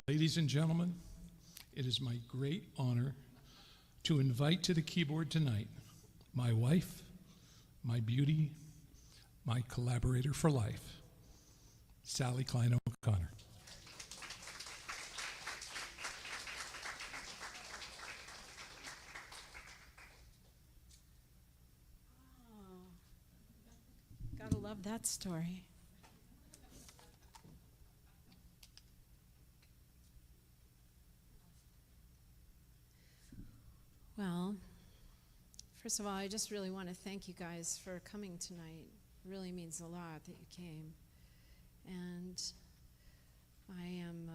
Ladies and gentlemen, it is my great honor to invite to the keyboard tonight my wife, my beauty, my collaborator for life, Sally Klein O'Connor. Gotta love that story. Well, first of all, I just really want to thank you guys for coming tonight. It really means a lot that you came. And I am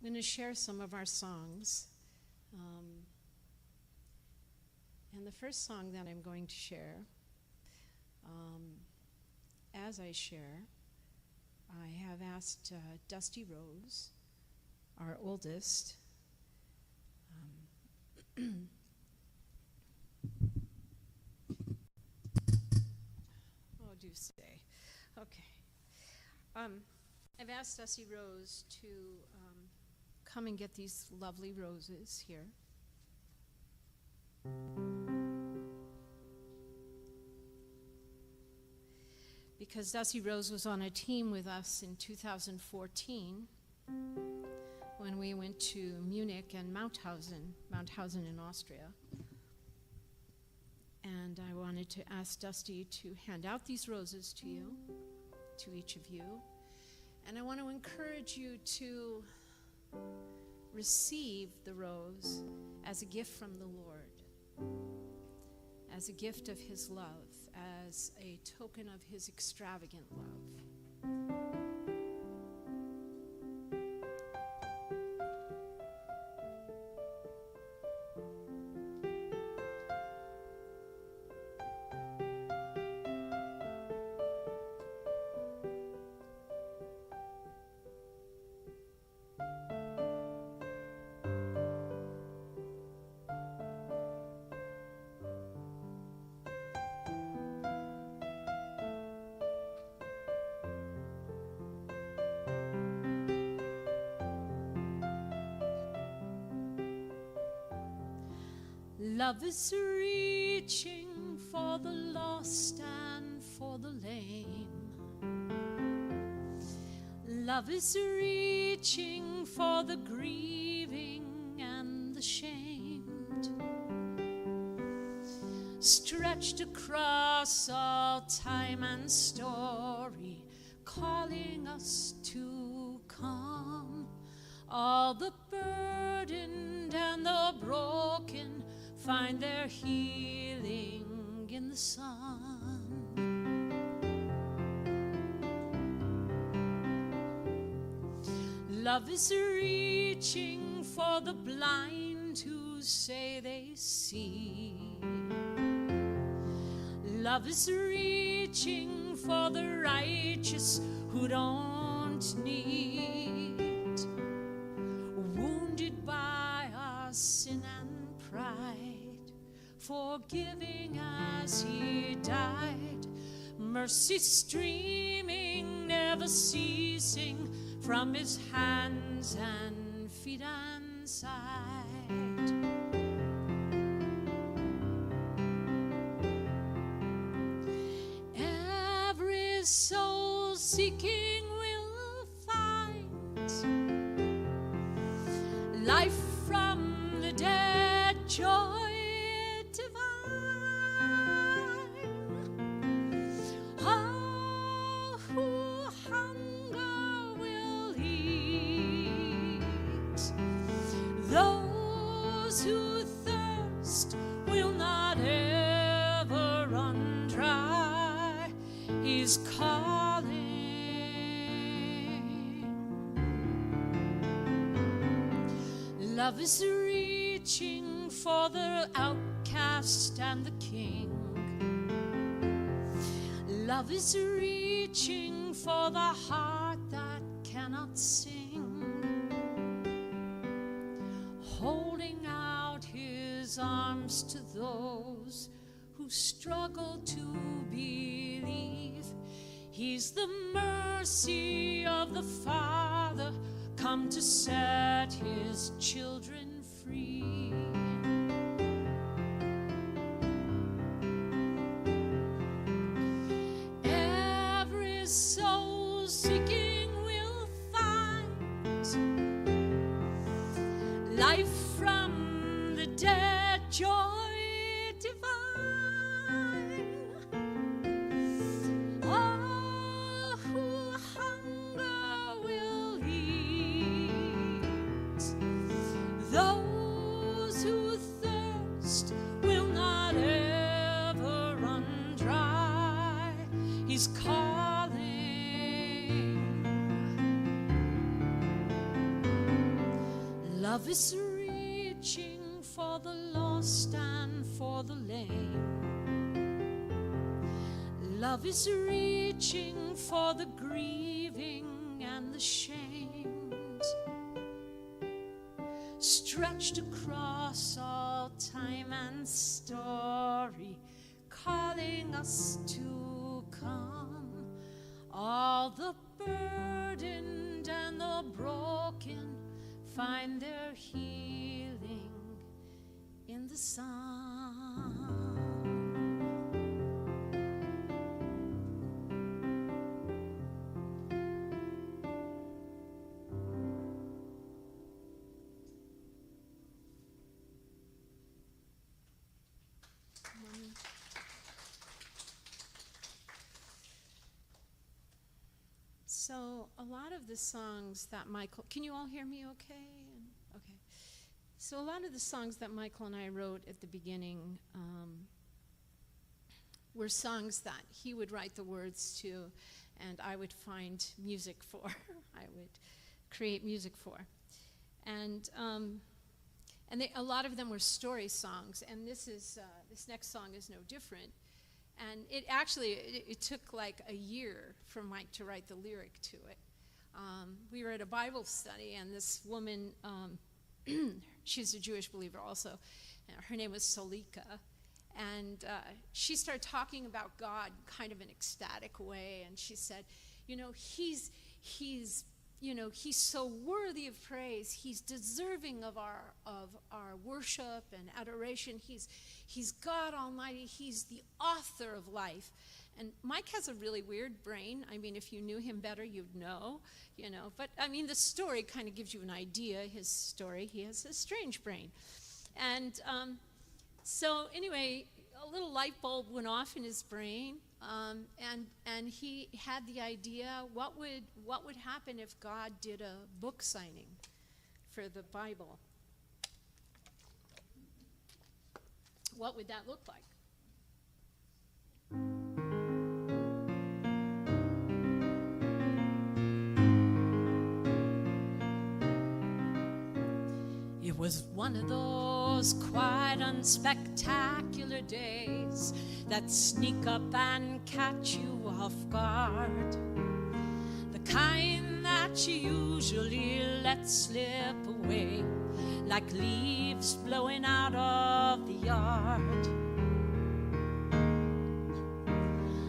going to share some of our songs. And the first song that I'm going to share, as I share, I have asked Dusty Rose, our oldest, do stay. Okay. I've asked Dusty Rose to come and get these lovely roses here. Because Dusty Rose was on a team with us in 2014 when we went to Munich and Mauthausen in Austria. And I wanted to ask Dusty to hand out these roses to you, to each of you. And I want to encourage you to receive the rose as a gift from the Lord, as a gift of His love, as a token of His extravagant love. Love is reaching for the lost and for the lame. Love is reaching for the grieving and the shamed. Stretched across all time and story, calling us to come. All the burdened and the broken find their healing in the sun. Love is reaching for the blind who say they see. Love is reaching for the righteous who don't need. Wounded by our sin and pride, forgiving as He died, mercy streaming, never ceasing from His hands and feet and side. Every soul seeking will find life from the dead, joy who thirst will not ever run dry. He's calling. Love is reaching for the outcast and the king. Love is reaching for the heart that cannot sing, holding out His arms to those who struggle to believe. He's the mercy of the Father, come to set his children free. Every soul seeking will find life from the dead, joy divine. All who hunger will eat. Those who thirst will not ever run dry. He's calling. Love is reaching for the lost and for the lame. Love is reaching for the grieving and the shamed. Stretched across all time and story, calling us to come. All the burdened and the broken find their healing in the sun. So a lot of the songs that Michael, can you all hear me okay? Okay. So a lot of the songs that Michael and I wrote at the beginning were songs that he would write the words to and I would find music for. I would create music for. And a lot of them were story songs, and this next song is no different. And it took like a year for Mike to write the lyric to it. We were at a Bible study, and this woman, she's a Jewish believer also, her name was Solika, and she started talking about God kind of in an ecstatic way, and she said, he's so worthy of praise. He's deserving of our worship and adoration. He's God Almighty. He's the author of life. And Mike has a really weird brain. I mean, if you knew him better, you'd know, But, I mean, the story kind of gives you an idea, his story. He has a strange brain. And so, anyway, a little light bulb went off in his brain. And he had the idea, what would happen if God did a book signing for the Bible? What would that look like? It was one of those quite unspectacular days that sneak up and catch you off guard. The kind that you usually let slip away like leaves blowing out of the yard.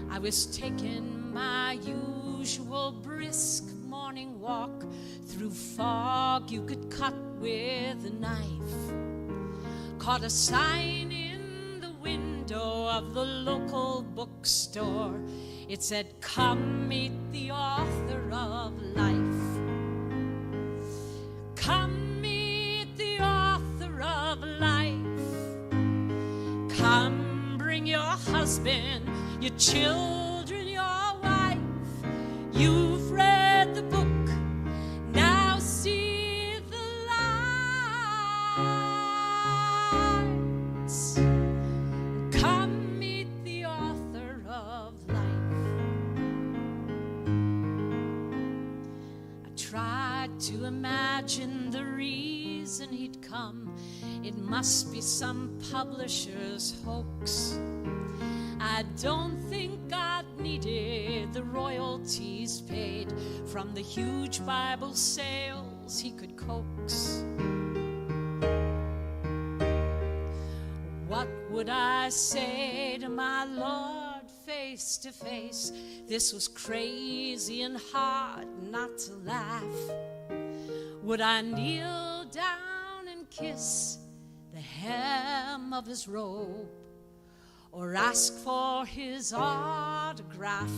I was taking my usual brisk morning walk through fog you could cut with a knife. Caught a sign in the window of the local bookstore. It said, "Come meet the author of life. Come meet the author of life. Come bring your husband, your children, your wife. You've read the book, now see the lights. Come meet the author of life." I tried to imagine the reason he'd come. It must be some publisher's hoax. I don't think God needed the royalties paid from the huge Bible sales he could coax. What would I say to my Lord face to face? This was crazy and hard not to laugh. Would I kneel down and kiss the hem of his robe, or ask for his autograph?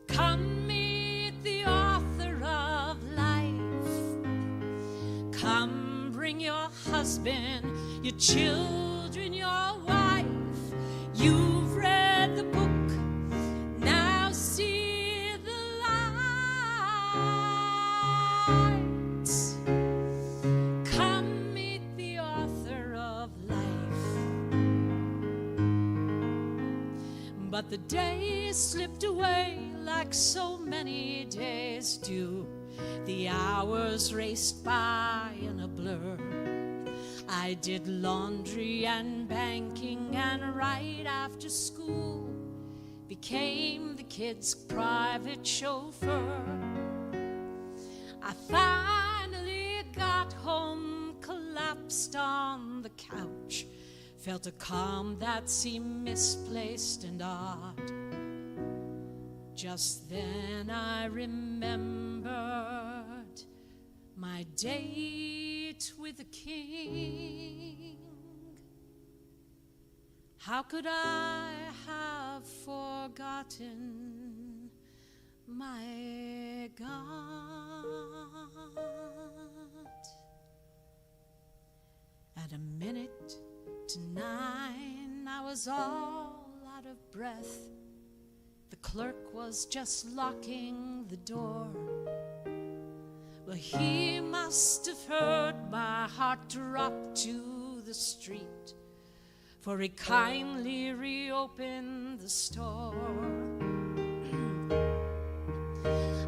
Come meet the author of life. Come bring your husband, your children, your wife. You've read the book, now see the light. Come meet the author of life. But the days slipped away like so many days do. The hours raced by in a blur. I did laundry and banking, and right after school became the kids' private chauffeur. I finally got home, collapsed on the couch, felt a calm that seemed misplaced and odd. Just then I remembered my date with the king. How could I have forgotten my God? At a minute to 9, I was all out of breath. The clerk was just locking the door. Well, he must have heard my heart drop to the street, for he kindly reopened the store.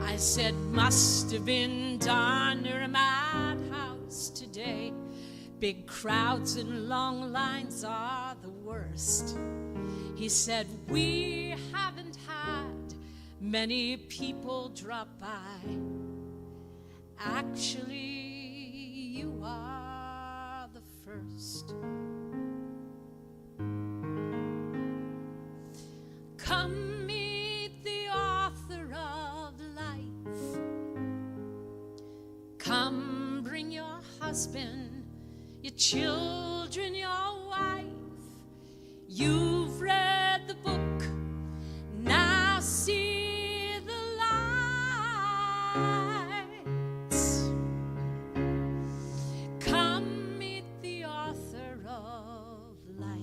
I said, must have been done near a madhouse today. Big crowds and long lines are the worst. He said, we haven't had many people drop by. Actually, you are the first. Come meet the author of life. Come bring your husband, your children, your wife. You've read the book, now see the light. Come meet the author of life.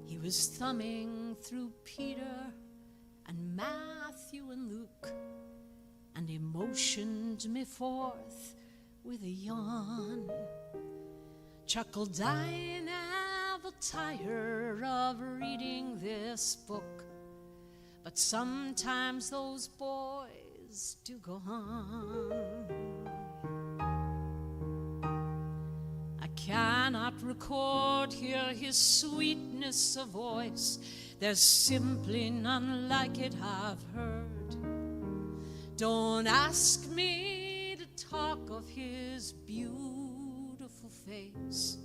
He was thumbing through Peter and Matthew and Luke, and he motioned me forth with a yawn. Chuckled, I never tire of reading this book, but sometimes those boys do go on. I cannot record here his sweetness of voice. There's simply none like it I've heard. Don't ask me to talk of his beautiful face.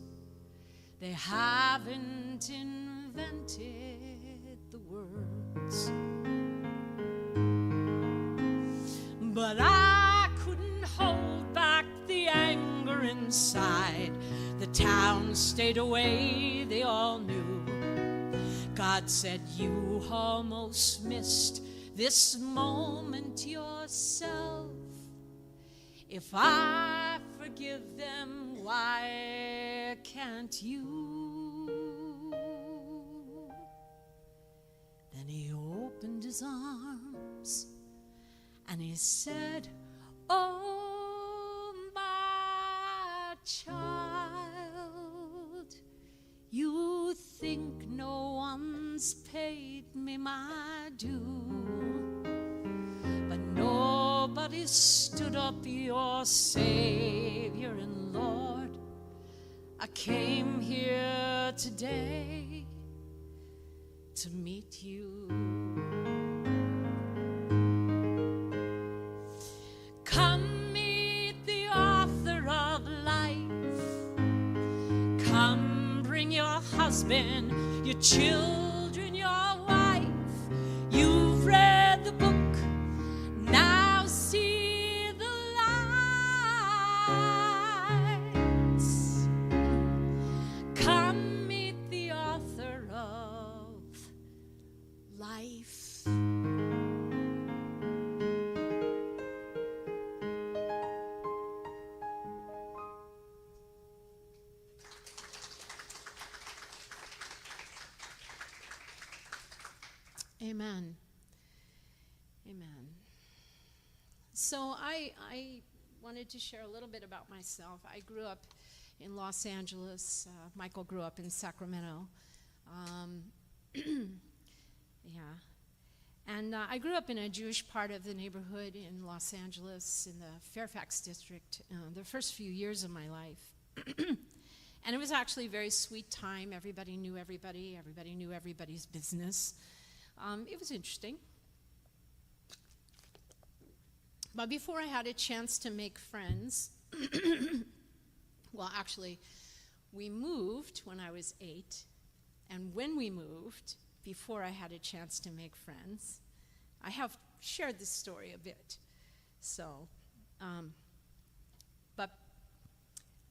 They haven't invented the words. But I couldn't hold back the anger inside. The town stayed away, they all knew. God said, you almost missed this moment yourself. If I forgive them, why can't you? Then he opened his arms and he said, oh, my child, you think no one's paid me my due, but nobody stood up your Savior and Lord. I came here today to meet you. Come husband, your children, your wife. You've read the book, now see the lights. Come meet the author of life. Amen. Amen. So I wanted to share a little bit about myself. I grew up in Los Angeles. Michael grew up in Sacramento. Yeah. And I grew up in a Jewish part of the neighborhood in Los Angeles, in the Fairfax district, the first few years of my life. And it was actually a very sweet time. Everybody knew everybody. Everybody knew everybody's business. It was interesting. But before I had a chance to make friends, well, actually, we moved when I was 8. And when we moved, before I had a chance to make friends, I have shared this story a bit. So, but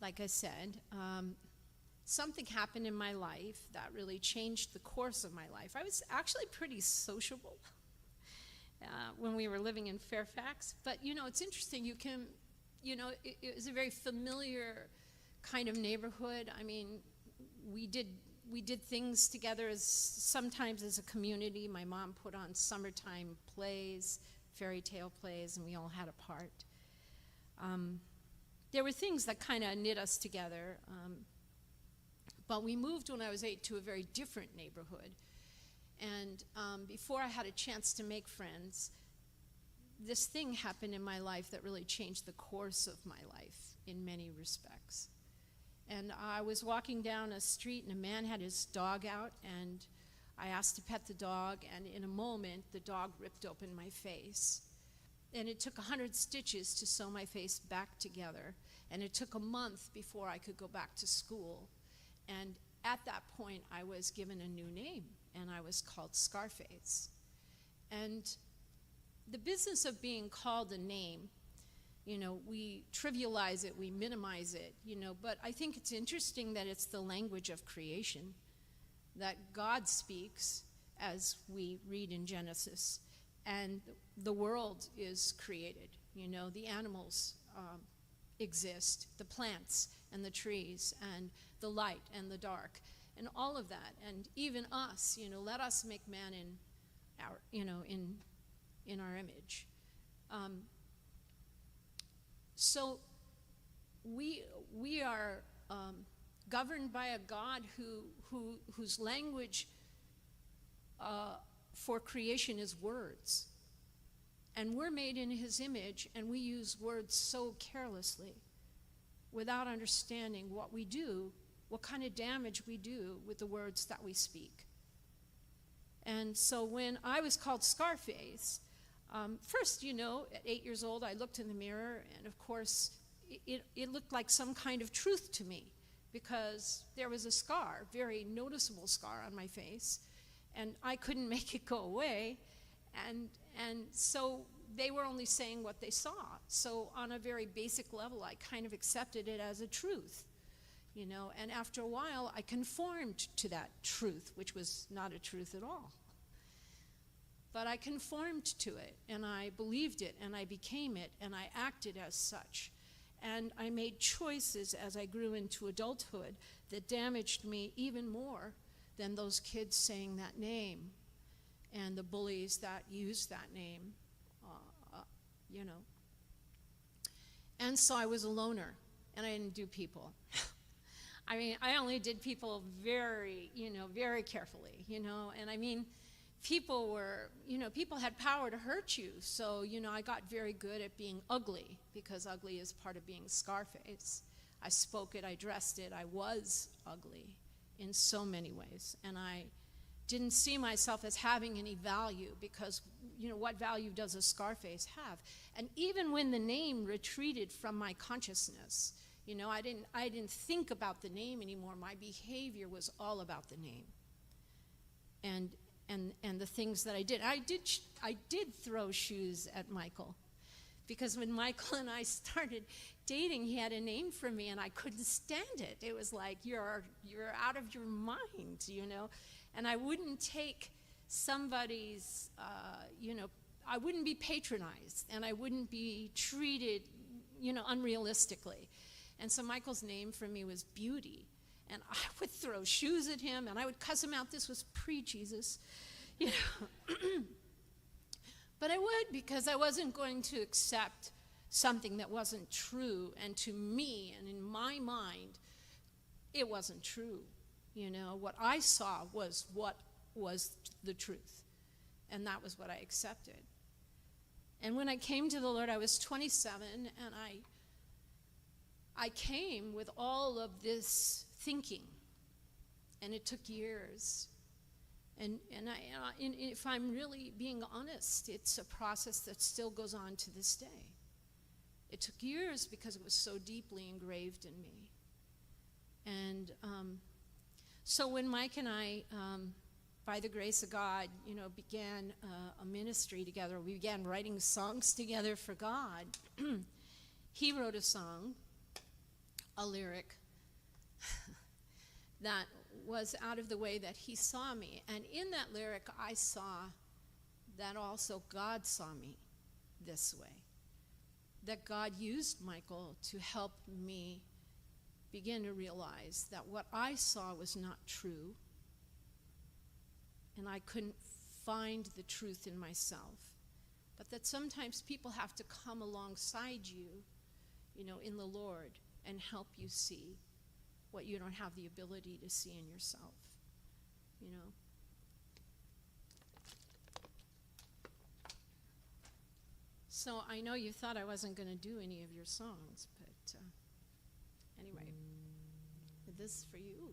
like I said, something happened in my life that really changed the course of my life. I was actually pretty sociable when we were living in Fairfax. But, you know, it's interesting. You can, you know, it was a very familiar kind of neighborhood. I mean, we did things together sometimes as a community. My mom put on summertime plays, fairy tale plays, and we all had a part. There were things that kind of knit us together. But we moved when I was 8 to a very different neighborhood. And before I had a chance to make friends, this thing happened in my life that really changed the course of my life in many respects. And I was walking down a street, and a man had his dog out, and I asked to pet the dog, and in a moment, the dog ripped open my face. And it took 100 stitches to sew my face back together, and it took a month before I could go back to school. And at that point, I was given a new name, and I was called Scarface. And the business of being called a name, you know, we trivialize it, we minimize it, you know, but I think it's interesting that it's the language of creation, that God speaks, as we read in Genesis, and the world is created. You know, the animals exist, the plants and the trees, and the light and the dark, and all of that, and even us, you know, let us make man in our, you know, in our image. So we are governed by a God whose language for creation is words, and we're made in his image, and we use words so carelessly, without understanding what we do, what kind of damage we do with the words that we speak. And so when I was called Scarface, first, you know, at 8 years old, I looked in the mirror, and of course, it looked like some kind of truth to me, because there was a scar, very noticeable scar on my face, and I couldn't make it go away, and so they were only saying what they saw. So on a very basic level, I kind of accepted it as a truth, you know, and after a while, I conformed to that truth, which was not a truth at all. But I conformed to it, and I believed it, and I became it, and I acted as such. And I made choices as I grew into adulthood that damaged me even more than those kids saying that name and the bullies that used that name, you know. And so I was a loner, and I didn't do people. I mean, I only did people very, you know, very carefully, you know, and I mean, people were, you know, people had power to hurt you. So, you know, I got very good at being ugly, because ugly is part of being Scarface. I spoke it, I dressed it, I was ugly in so many ways. And I didn't see myself as having any value, because, you know, what value does a Scarface have? And even when the name retreated from my consciousness, You know, I didn't think about the name anymore. My behavior was all about the name. And the things that I did. I did throw shoes at Michael, because when Michael and I started dating, he had a name for me, and I couldn't stand it. It was like, you're out of your mind, you know. And I wouldn't take somebody's, I wouldn't be patronized, and I wouldn't be treated, unrealistically. And so Michael's name for me was Beauty. And I would throw shoes at him, and I would cuss him out. This was pre-Jesus, But I would, because I wasn't going to accept something that wasn't true. And to me, and in my mind, it wasn't true. What I saw was what was the truth. And that was what I accepted. And when I came to the Lord, I was 27, and I came with all of this thinking, and it took years. And if I'm really being honest, it's a process that still goes on to this day. It took years because it was so deeply engraved in me. And so when Mike and I, by the grace of God, began a ministry together, we began writing songs together for God. He wrote a song, a lyric, that was out of the way that he saw me. And in that lyric, I saw that also God saw me this way. That God used Michael to help me begin to realize that what I saw was not true, and I couldn't find the truth in myself. But that sometimes people have to come alongside you, in the Lord, and help you see what you don't have the ability to see in yourself, So I know you thought I wasn't going to do any of your songs, but anyway, this is for you.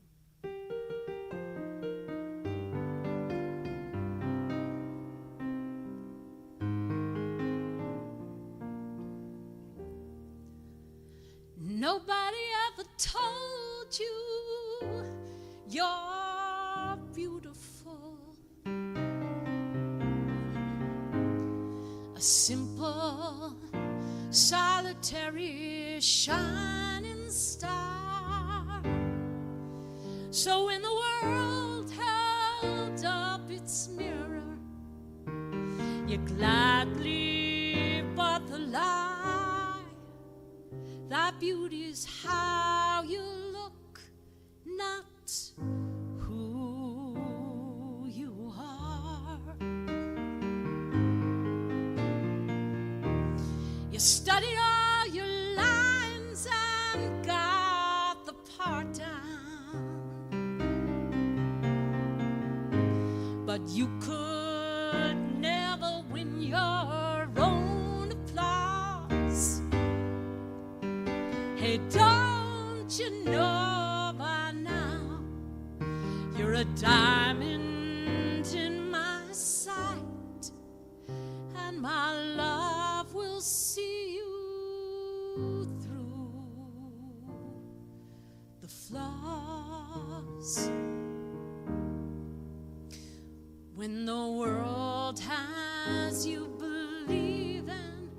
Nobody ever told you you're beautiful. A simple, solitary, shining star. So when the world held up its mirror, you gladly bought the lie. That beauty's how you look, not who you are. You studied all your lines and got the part down, but you could never win your own applause. Hey, don't you know by now you're a diamond in my sight, and my love will see you through the flaws. When the world has you believing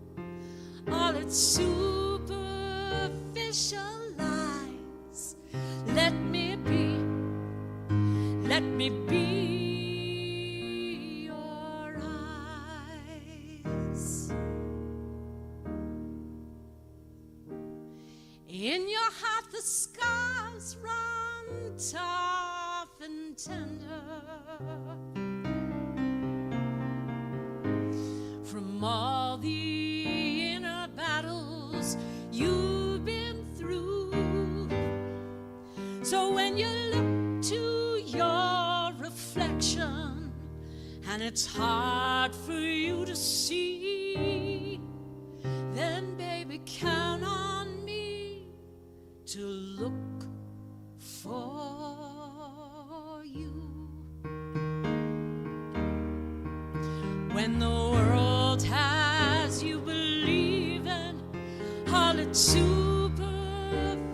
all its superficial lies, let me be your eyes. In your heart the scars run tough and tender from all the inner battles you've been through. So when you look to your reflection and it's hard for you to see, then baby, count on me to look for you. When the world has you believing all its superficial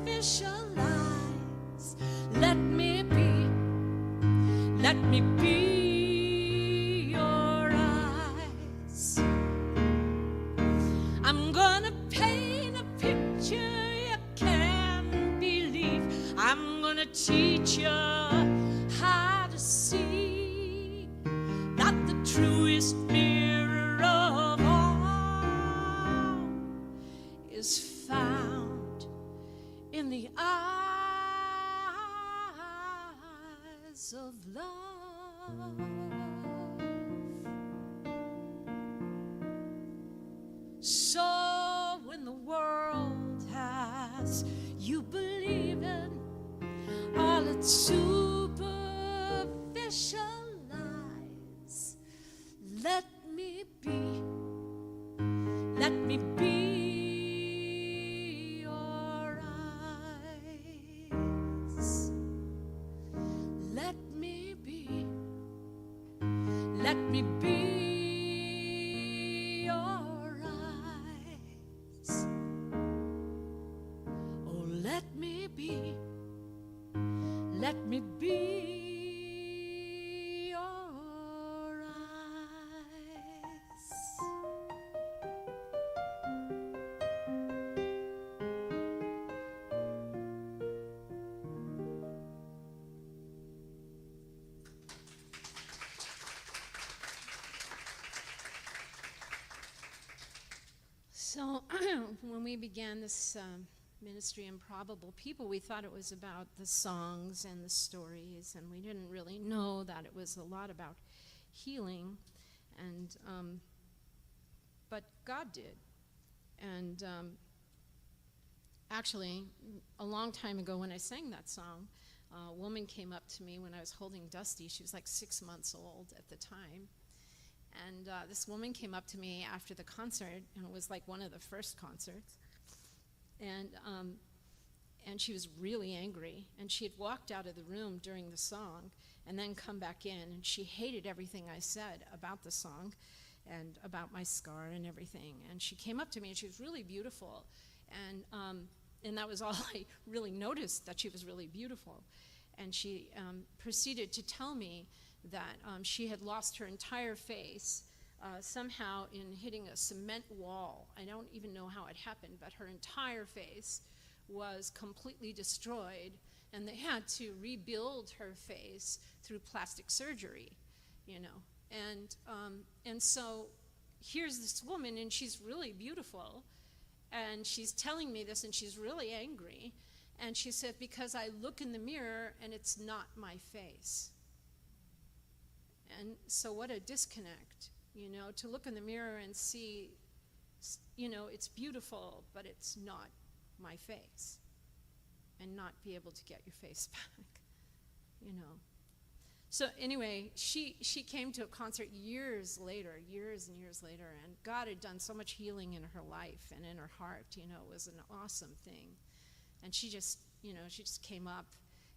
I'm gonna paint a picture you can't believe. I'm gonna teach you how to see that the truest mirror of all is found in the eyes of love. So when the world has you believing all its superficial lies, let me be your eyes. Let me be your eyes. Oh, let me be your eyes. So when we began this ministry, Improbable People, we thought it was about the songs and the stories, and we didn't really know that it was a lot about healing, and but God did. And actually, a long time ago when I sang that song, a woman came up to me when I was holding Dusty. She was like 6 months old at the time. And this woman came up to me after the concert, and it was like one of the first concerts. And she was really angry. And she had walked out of the room during the song and then come back in. And she hated everything I said about the song and about my scar and everything. And she came up to me, and she was really beautiful. And that was all I really noticed, that she was really beautiful. And she proceeded to tell me that she had lost her entire face somehow in hitting a cement wall. I don't even know how it happened, but her entire face was completely destroyed, and they had to rebuild her face through plastic surgery, you know. And so here's this woman, and she's really beautiful, and she's telling me this, and she's really angry. And she said, because I look in the mirror and it's not my face. And so what a disconnect, you know, to look in the mirror and see, you know, it's beautiful, but it's not my face, and not be able to get your face back, you know. So anyway, she came to a concert years and years later, and God had done so much healing in her life and in her heart, you know. It was an awesome thing. And she just came up,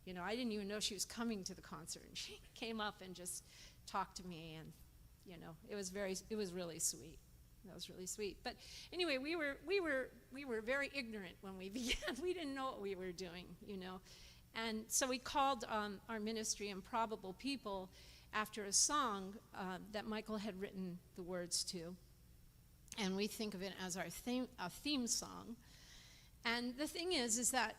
you know, I didn't even know she was coming to the concert, and she came up and just talked to me, and, you know, it was really sweet. That was really sweet. But anyway, we were very ignorant when we began. We didn't know what we were doing, you know. And so we called our ministry Improbable People after a song that Michael had written the words to. And we think of it as our theme song. And the thing is that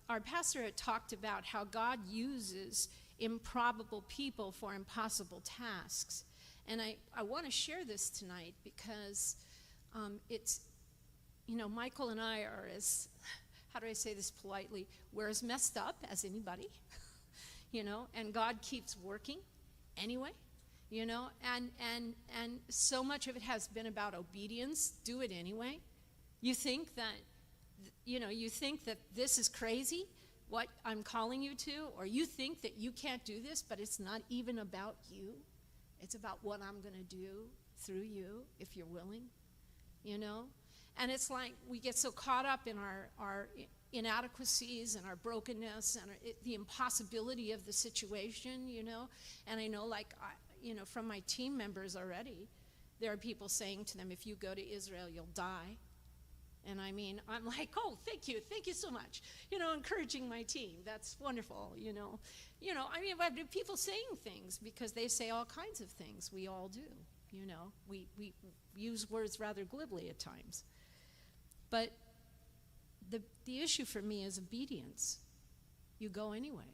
our pastor had talked about how God uses improbable people for impossible tasks. And I want to share this tonight because it's, you know, Michael and I are as, how do I say this politely, we're as messed up as anybody, you know, and God keeps working anyway, you know, and so much of it has been about obedience. Do it anyway. You think that this is crazy, what I'm calling you to, or you think that you can't do this, but it's not even about you. It's about what I'm going to do through you, if you're willing, you know? And it's like we get so caught up in our inadequacies and our brokenness and the impossibility of the situation, you know? And I know, like, from my team members already, there are people saying to them, if you go to Israel, you'll die. And I mean, I'm like, oh, thank you so much. You know, encouraging my team, that's wonderful, you know. You know, I mean, but people saying things because they say all kinds of things. We all do, you know. We use words rather glibly at times, But the issue for me is obedience. You go anyway.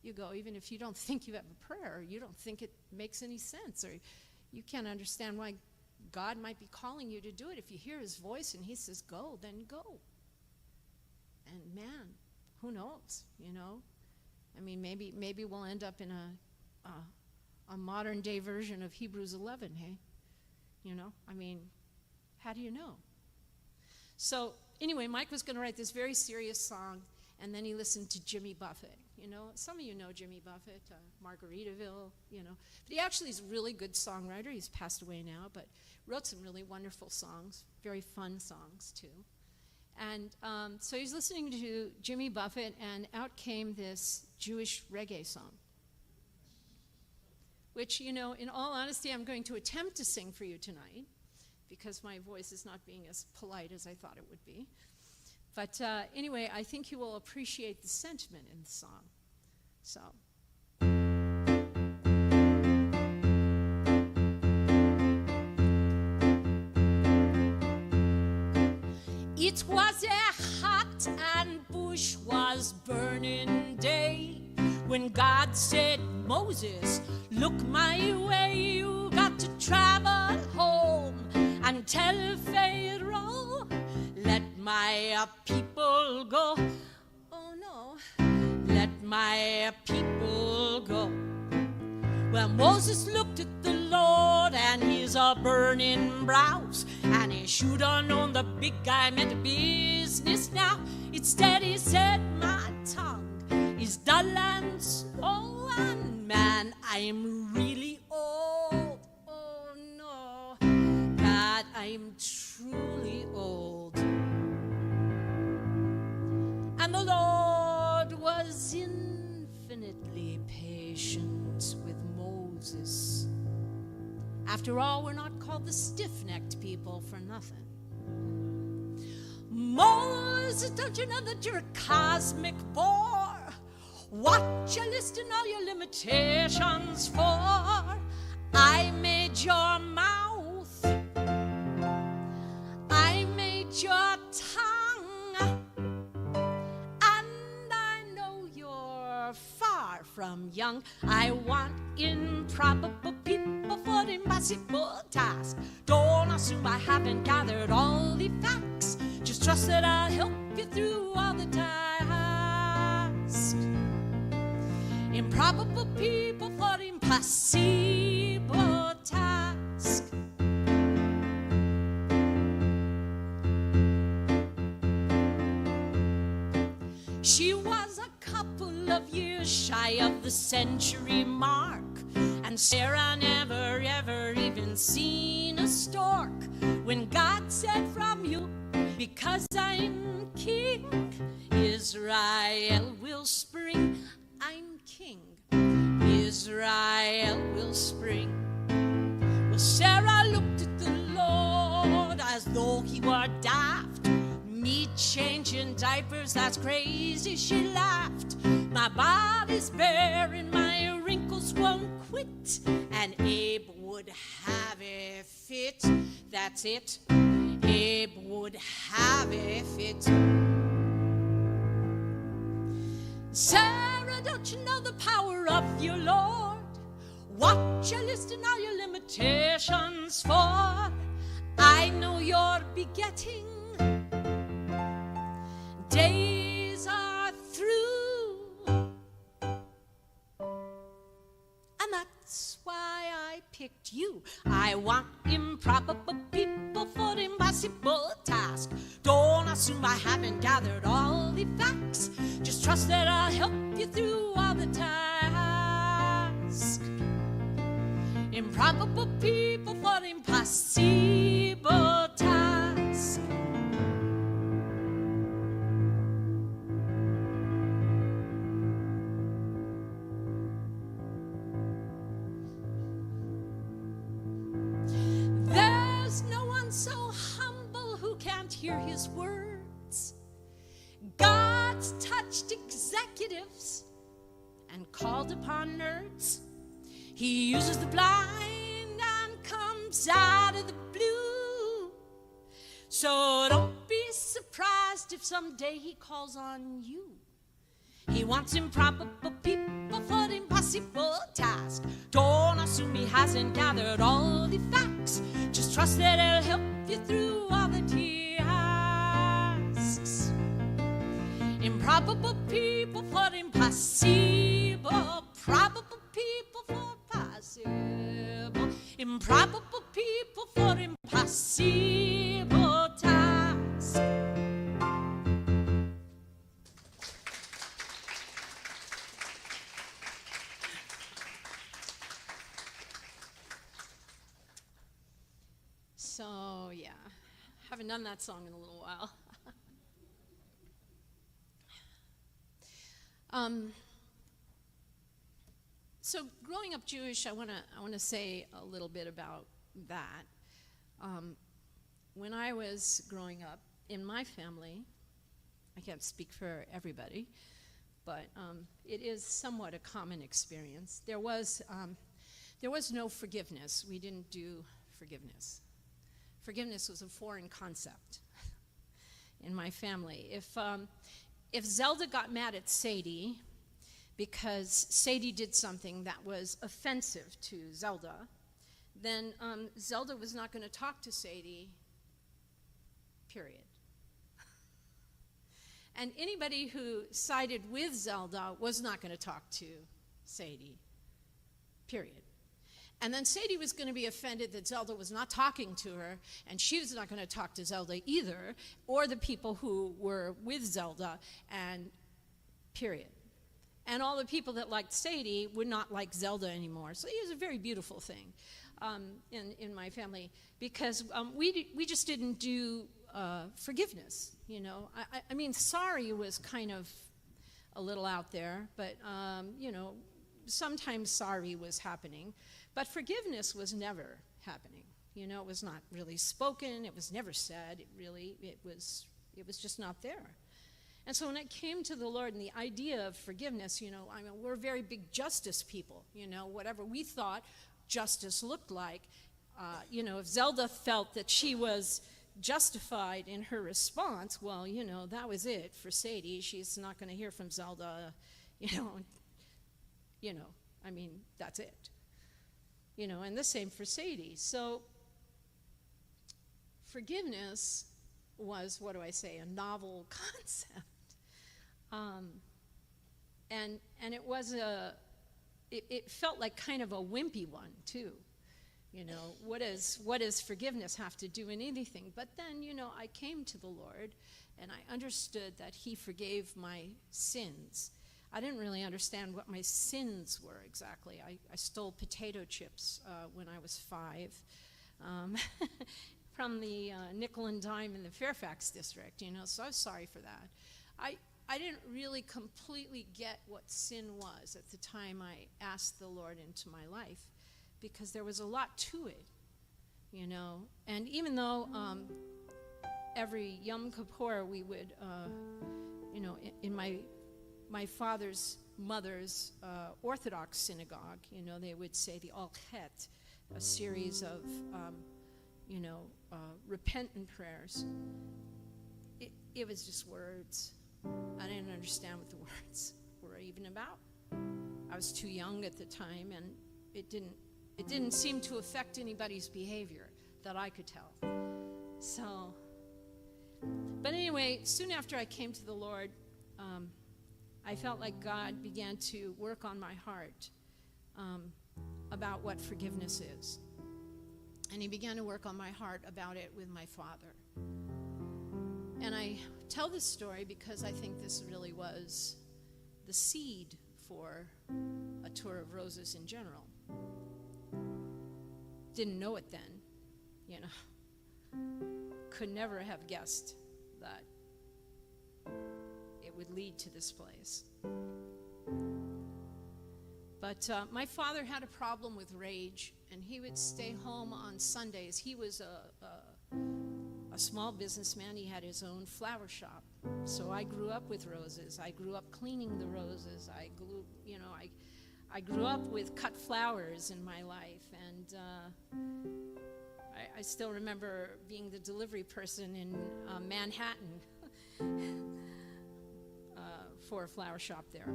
You go even if you don't think you have a prayer, or you don't think it makes any sense, or you can't understand why God might be calling you to do it. If you hear his voice and he says go, then go. And man, who knows, you know? I mean, maybe we'll end up in a modern day version of Hebrews 11, hey? You know, I mean, how do you know? So anyway, Mike was going to write this very serious song, and then he listened to Jimmy Buffett. You know, some of you know Jimmy Buffett, Margaritaville, you know. But he actually is a really good songwriter. He's passed away now, but wrote some really wonderful songs, very fun songs too. And so he's listening to Jimmy Buffett, and out came this Jewish reggae song, which, you know, in all honesty, I'm going to attempt to sing for you tonight because my voice is not being as polite as I thought it would be. But anyway, I think you will appreciate the sentiment in the song. So. It was a hot and bush was burning day when God said, Moses, look my way, you got to travel home and tell Pharaoh, let my people go. Oh no, let my people go. Well, Moses looked at the Lord and his burning brows, and he should have known the big guy meant business now. Instead he said, my tongue is dull and slow, and man, I'm really old. Oh no, God, I'm truly old. And the Lord was infinitely patient with Moses. After all, we're not called the stiff-necked people for nothing. Moses, don't you know that you're a cosmic bore? What you listing all your limitations for? I made your mouth, I made your tongue, and I know you're far from young. I want improbable people for the impossible task. Don't assume I haven't gathered all the facts. Just trust that I'll help you through all the tasks. Improbable people for the impossible task. She was a couple of years shy of the century mark, and Sarah never ever even seen a stork. When God said from you, because I'm king, Israel will spring. I'm king, Israel will spring. Well, Sarah looked at the Lord as though he were daft. Me changing diapers, that's crazy, she laughed. My body's bare and my wrinkles won't quit, and Abe would have a fit. That's it, Abe would have a fit. Sarah, don't you know the power of your Lord? What you listing all your limitations for? I know you're begetting. Days are through, and that's why I picked you. I want improbable people for the impossible task. Don't assume I haven't gathered all the facts. Just trust that I'll help you through all the tasks. Improbable people for the impossible task. So humble who can't hear his words. God's touched executives and called upon nerds. He uses the blind and comes out of the blue. So don't be surprised trust if someday he calls on you. He wants improbable people for the impossible task. Don't assume he hasn't gathered all the facts. Just trust that he'll help you through all that he asks. Improbable people for the impossible. Probable people for possible. Improbable people for impossible task. So, yeah, haven't done that song in a little while. So growing up Jewish, I want to say a little bit about that. When I was growing up, in my family, I can't speak for everybody, but it is somewhat a common experience. There was no forgiveness. We didn't do forgiveness. Forgiveness was a foreign concept in my family. If Zelda got mad at Sadie because Sadie did something that was offensive to Zelda, then Zelda was not going to talk to Sadie, period. And anybody who sided with Zelda was not going to talk to Sadie, period. And then Sadie was going to be offended that Zelda was not talking to her, and she was not going to talk to Zelda either, or the people who were with Zelda, and period. And all the people that liked Sadie would not like Zelda anymore. So it was a very beautiful thing in my family, because we just didn't do forgiveness, you know. I mean, sorry was kind of a little out there, but, you know, sometimes sorry was happening. But forgiveness was never happening. You know, it was not really spoken. It was never said. It was just not there. And so when it came to the Lord and the idea of forgiveness, you know, I mean, we're very big justice people. You know, whatever we thought justice looked like, you know, if Zelda felt that she was justified in her response, well, you know, that was it for Sadie. She's not going to hear from Zelda, you know, I mean, that's it. You know, and the same for Sadie. So forgiveness was, what do I say, a novel concept. And it was it felt like kind of a wimpy one too. You know, what does forgiveness have to do in anything? But then, you know, I came to the Lord and I understood that he forgave my sins. I didn't really understand what my sins were exactly. I stole potato chips when I was 5 from the nickel and dime in the Fairfax district, you know, so I was sorry for that. I didn't really completely get what sin was at the time I asked the Lord into my life, because there was a lot to it, you know. And even though every Yom Kippur we would, you know, in my father's mother's Orthodox synagogue, you know, they would say the Al Chet, a series of, you know, repentant prayers. It was just words. I didn't understand what the words were even about. I was too young at the time, and it didn't seem to affect anybody's behavior that I could tell. So, but anyway, soon after I came to the Lord, I felt like God began to work on my heart about what forgiveness is. And he began to work on my heart about it with my father. And I tell this story because I think this really was the seed for a tour of roses in general. Didn't know it then, you know. Could never have guessed that it would lead to this place. But my father had a problem with rage, and he would stay home on Sundays. He was a small businessman. He had his own flower shop. So I grew up with roses. I grew up cleaning the roses. I grew up with cut flowers in my life. And I still remember being the delivery person in Manhattan for a flower shop there.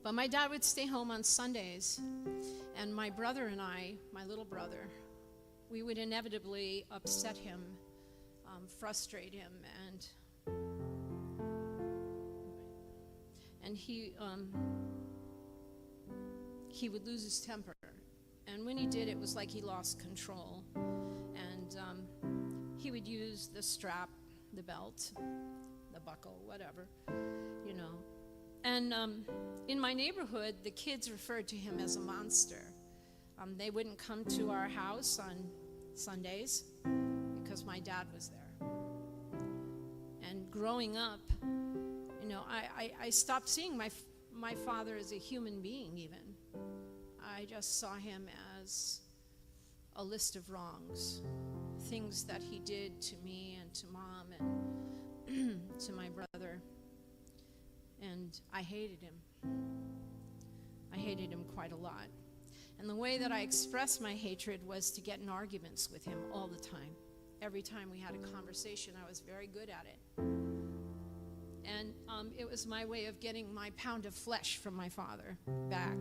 But my dad would stay home on Sundays, and my brother and I, my little brother, we would inevitably upset him, frustrate him, and he would lose his temper. And when he did, it was like he lost control. And he would use the strap, the belt, the buckle, whatever, you know. And in my neighborhood, the kids referred to him as a monster. They wouldn't come to our house on Sundays because my dad was there. And growing up, you know, I stopped seeing my father as a human being even. I just saw him as a list of wrongs, things that he did to me and to Mom and to my brother. And I hated him. I hated him quite a lot. And the way that I expressed my hatred was to get in arguments with him all the time. Every time we had a conversation, I was very good at it. And it was my way of getting my pound of flesh from my father back.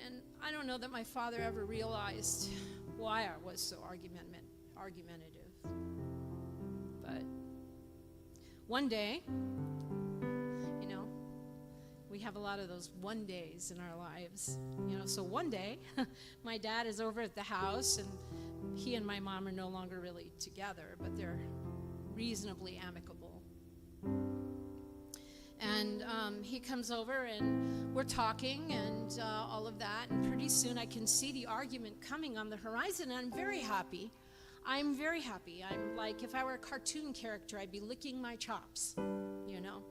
And I don't know that my father ever realized why I was so argumentative. But one day, you know, we have a lot of those one days in our lives. You know, so one day, my dad is over at the house, and he and my mom are no longer really together, but they're reasonably amicable. And he comes over, and we're talking, and all of that, and pretty soon I can see the argument coming on the horizon, and I'm very happy. I'm like, if I were a cartoon character, I'd be licking my chops, you know.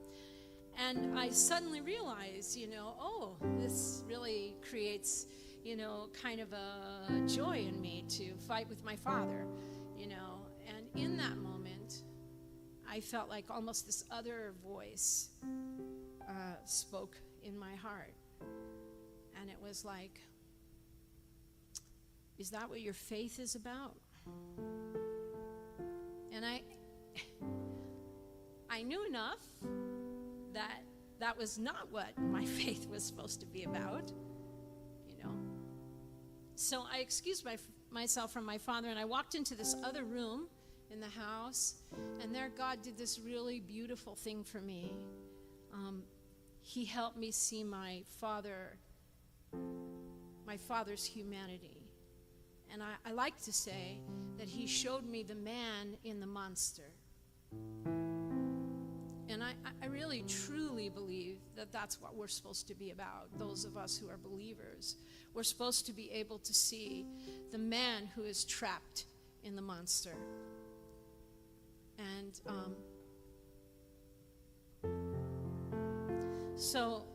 And I suddenly realize, you know, oh, this really creates, you know, kind of a joy in me to fight with my father, you know. And in that moment, I felt like almost this other voice spoke in my heart. And it was like, is that what your faith is about? And I knew enough that that was not what my faith was supposed to be about, you know. So I excused myself from my father, and I walked into this other room in the house, and there God did this really beautiful thing for me. He helped me see my father's humanity. And I like to say that he showed me the man in the monster. And I really, truly believe that that's what we're supposed to be about, those of us who are believers. We're supposed to be able to see the man who is trapped in the monster. And so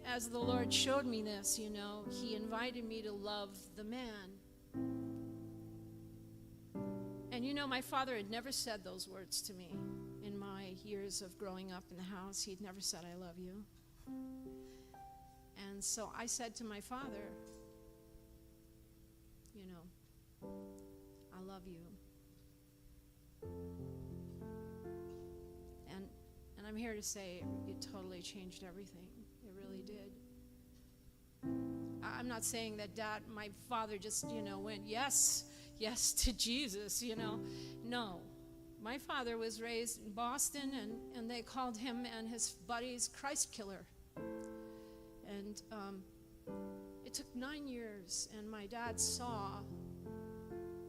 as the Lord showed me this, you know, he invited me to love the man. And you know, my father had never said those words to me in my years of growing up in the house. He'd never said, I love you. And so I said to my father, you know, I love you. And I'm here to say it totally changed everything. It really did. I'm not saying that my father just, you know, went, yes to Jesus, you know. No. My father was raised in Boston, and they called him and his buddies Christ killer. And it took 9 years, and my dad saw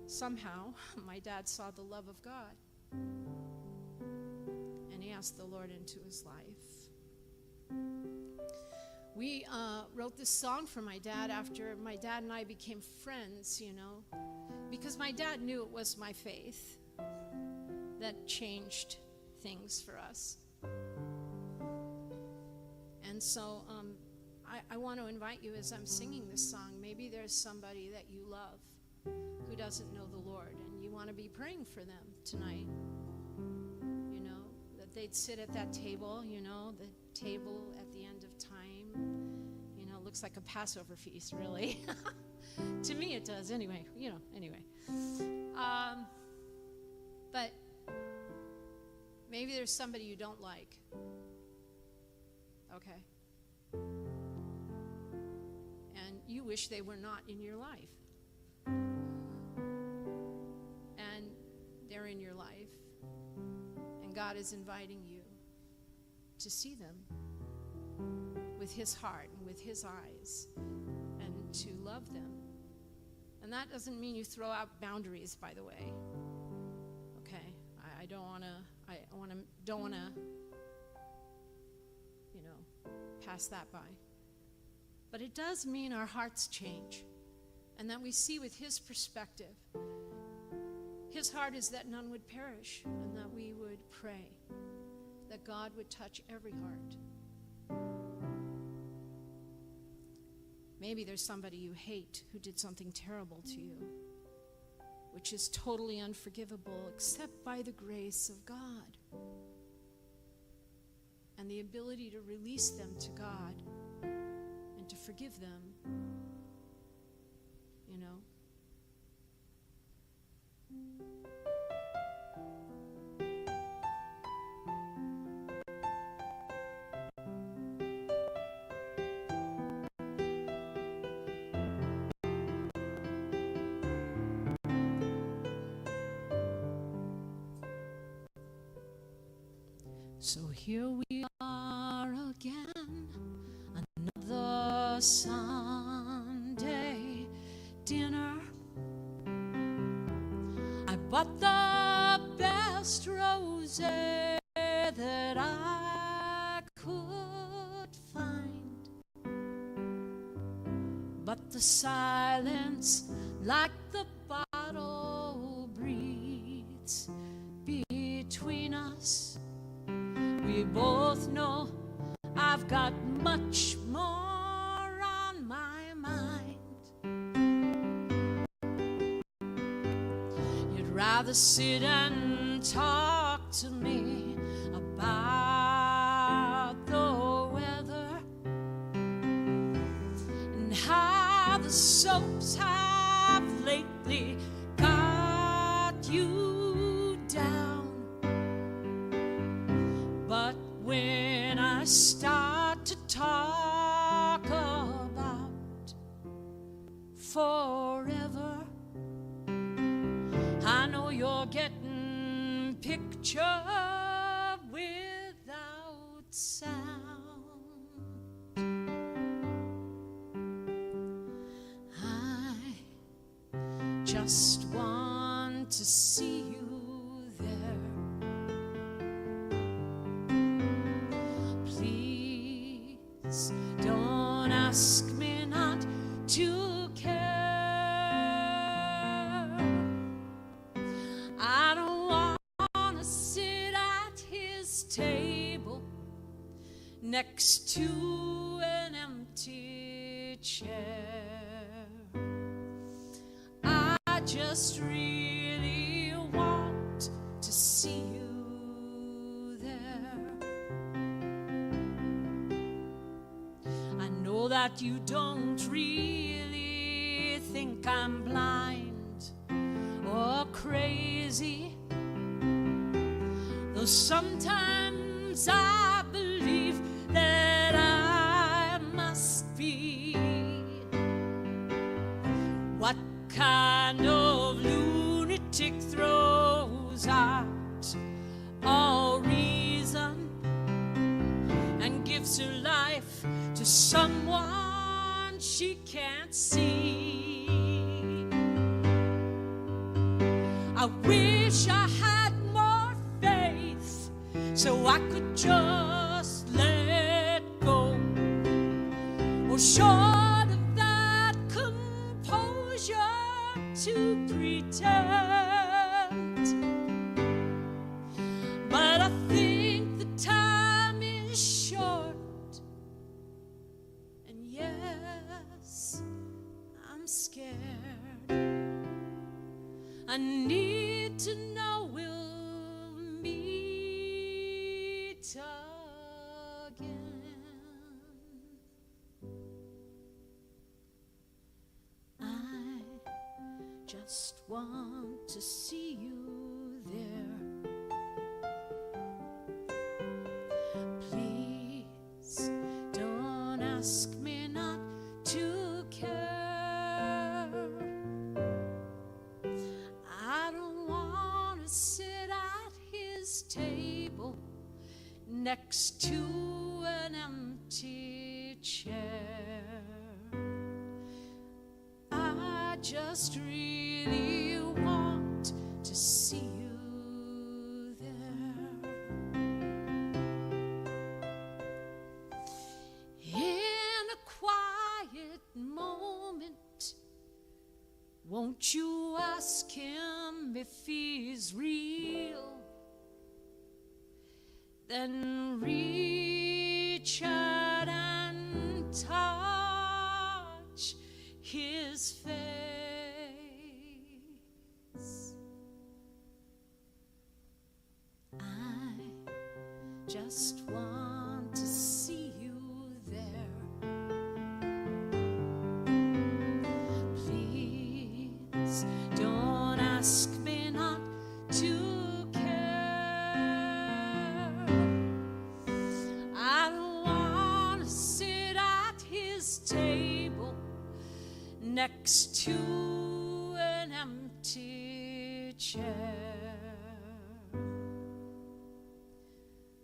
the love of God. And he asked the Lord into his life. We wrote this song for my dad after my dad and I became friends, you know, because my dad knew it was my faith that changed things for us. And so I want to invite you, as I'm singing this song, maybe there's somebody that you love who doesn't know the Lord, and you want to be praying for them tonight. You know, that they'd sit at that table, you know, the table at the end of time. You know, looks like a Passover feast, really. To me it does, anyway, you know, anyway. But Maybe there's somebody you don't like. Okay. And you wish they were not in your life. And they're in your life. And God is inviting you to see them with his heart and with his eyes and to love them. And that doesn't mean you throw out boundaries, by the way. Okay? I don't want to pass that by. But it does mean our hearts change and that we see with his perspective. His heart is that none would perish, and that we would pray that God would touch every heart. Maybe there's somebody you hate who did something terrible to you, which is totally unforgivable except by the grace of God and the ability to release them to God and to forgive them, you know. So here we are again, another Sunday dinner. I bought the best roses that I could find, but the silence, like the bottle, breathes between us. We both know I've got much more on my mind. You'd rather sit and talk to me about the weather and how the soaps have lately got you down. But when I start to talk about forever, I know you're getting picture without sound. I just want to see you there. Don't ask me not to care. I don't want to sit at his table next to an empty chair. I just really want to see you there. That you don't really think I'm blind or crazy, though sometimes I believe that I must be. What kind of lunatic throws out all reason and gives her life to someone she can't see? I wish I had more faith so I could just let go, or short of that composure to pretend. But I think the time is short. Scared. I need to know we'll meet again. I just want to see you there. ask me not to care. I don't want to sit at his table next to an empty chair. I just really want to see you there. In a quiet moment, won't you ask him if he's real? Then reach out and touch his face. I just want to see you there. Please don't ask me not to care. I don't want to sit at his table next to an empty chair.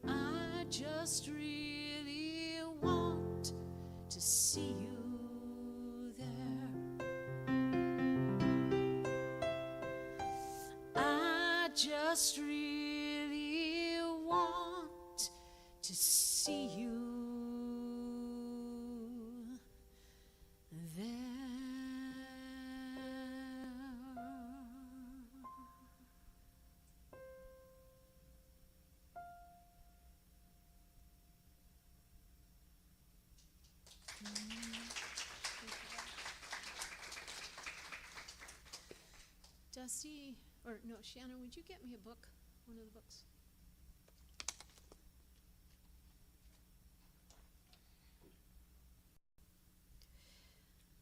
I just really want to see you there. I just really want to see you there. Dusty, or no, Shannon, would you get me a book, one of the books?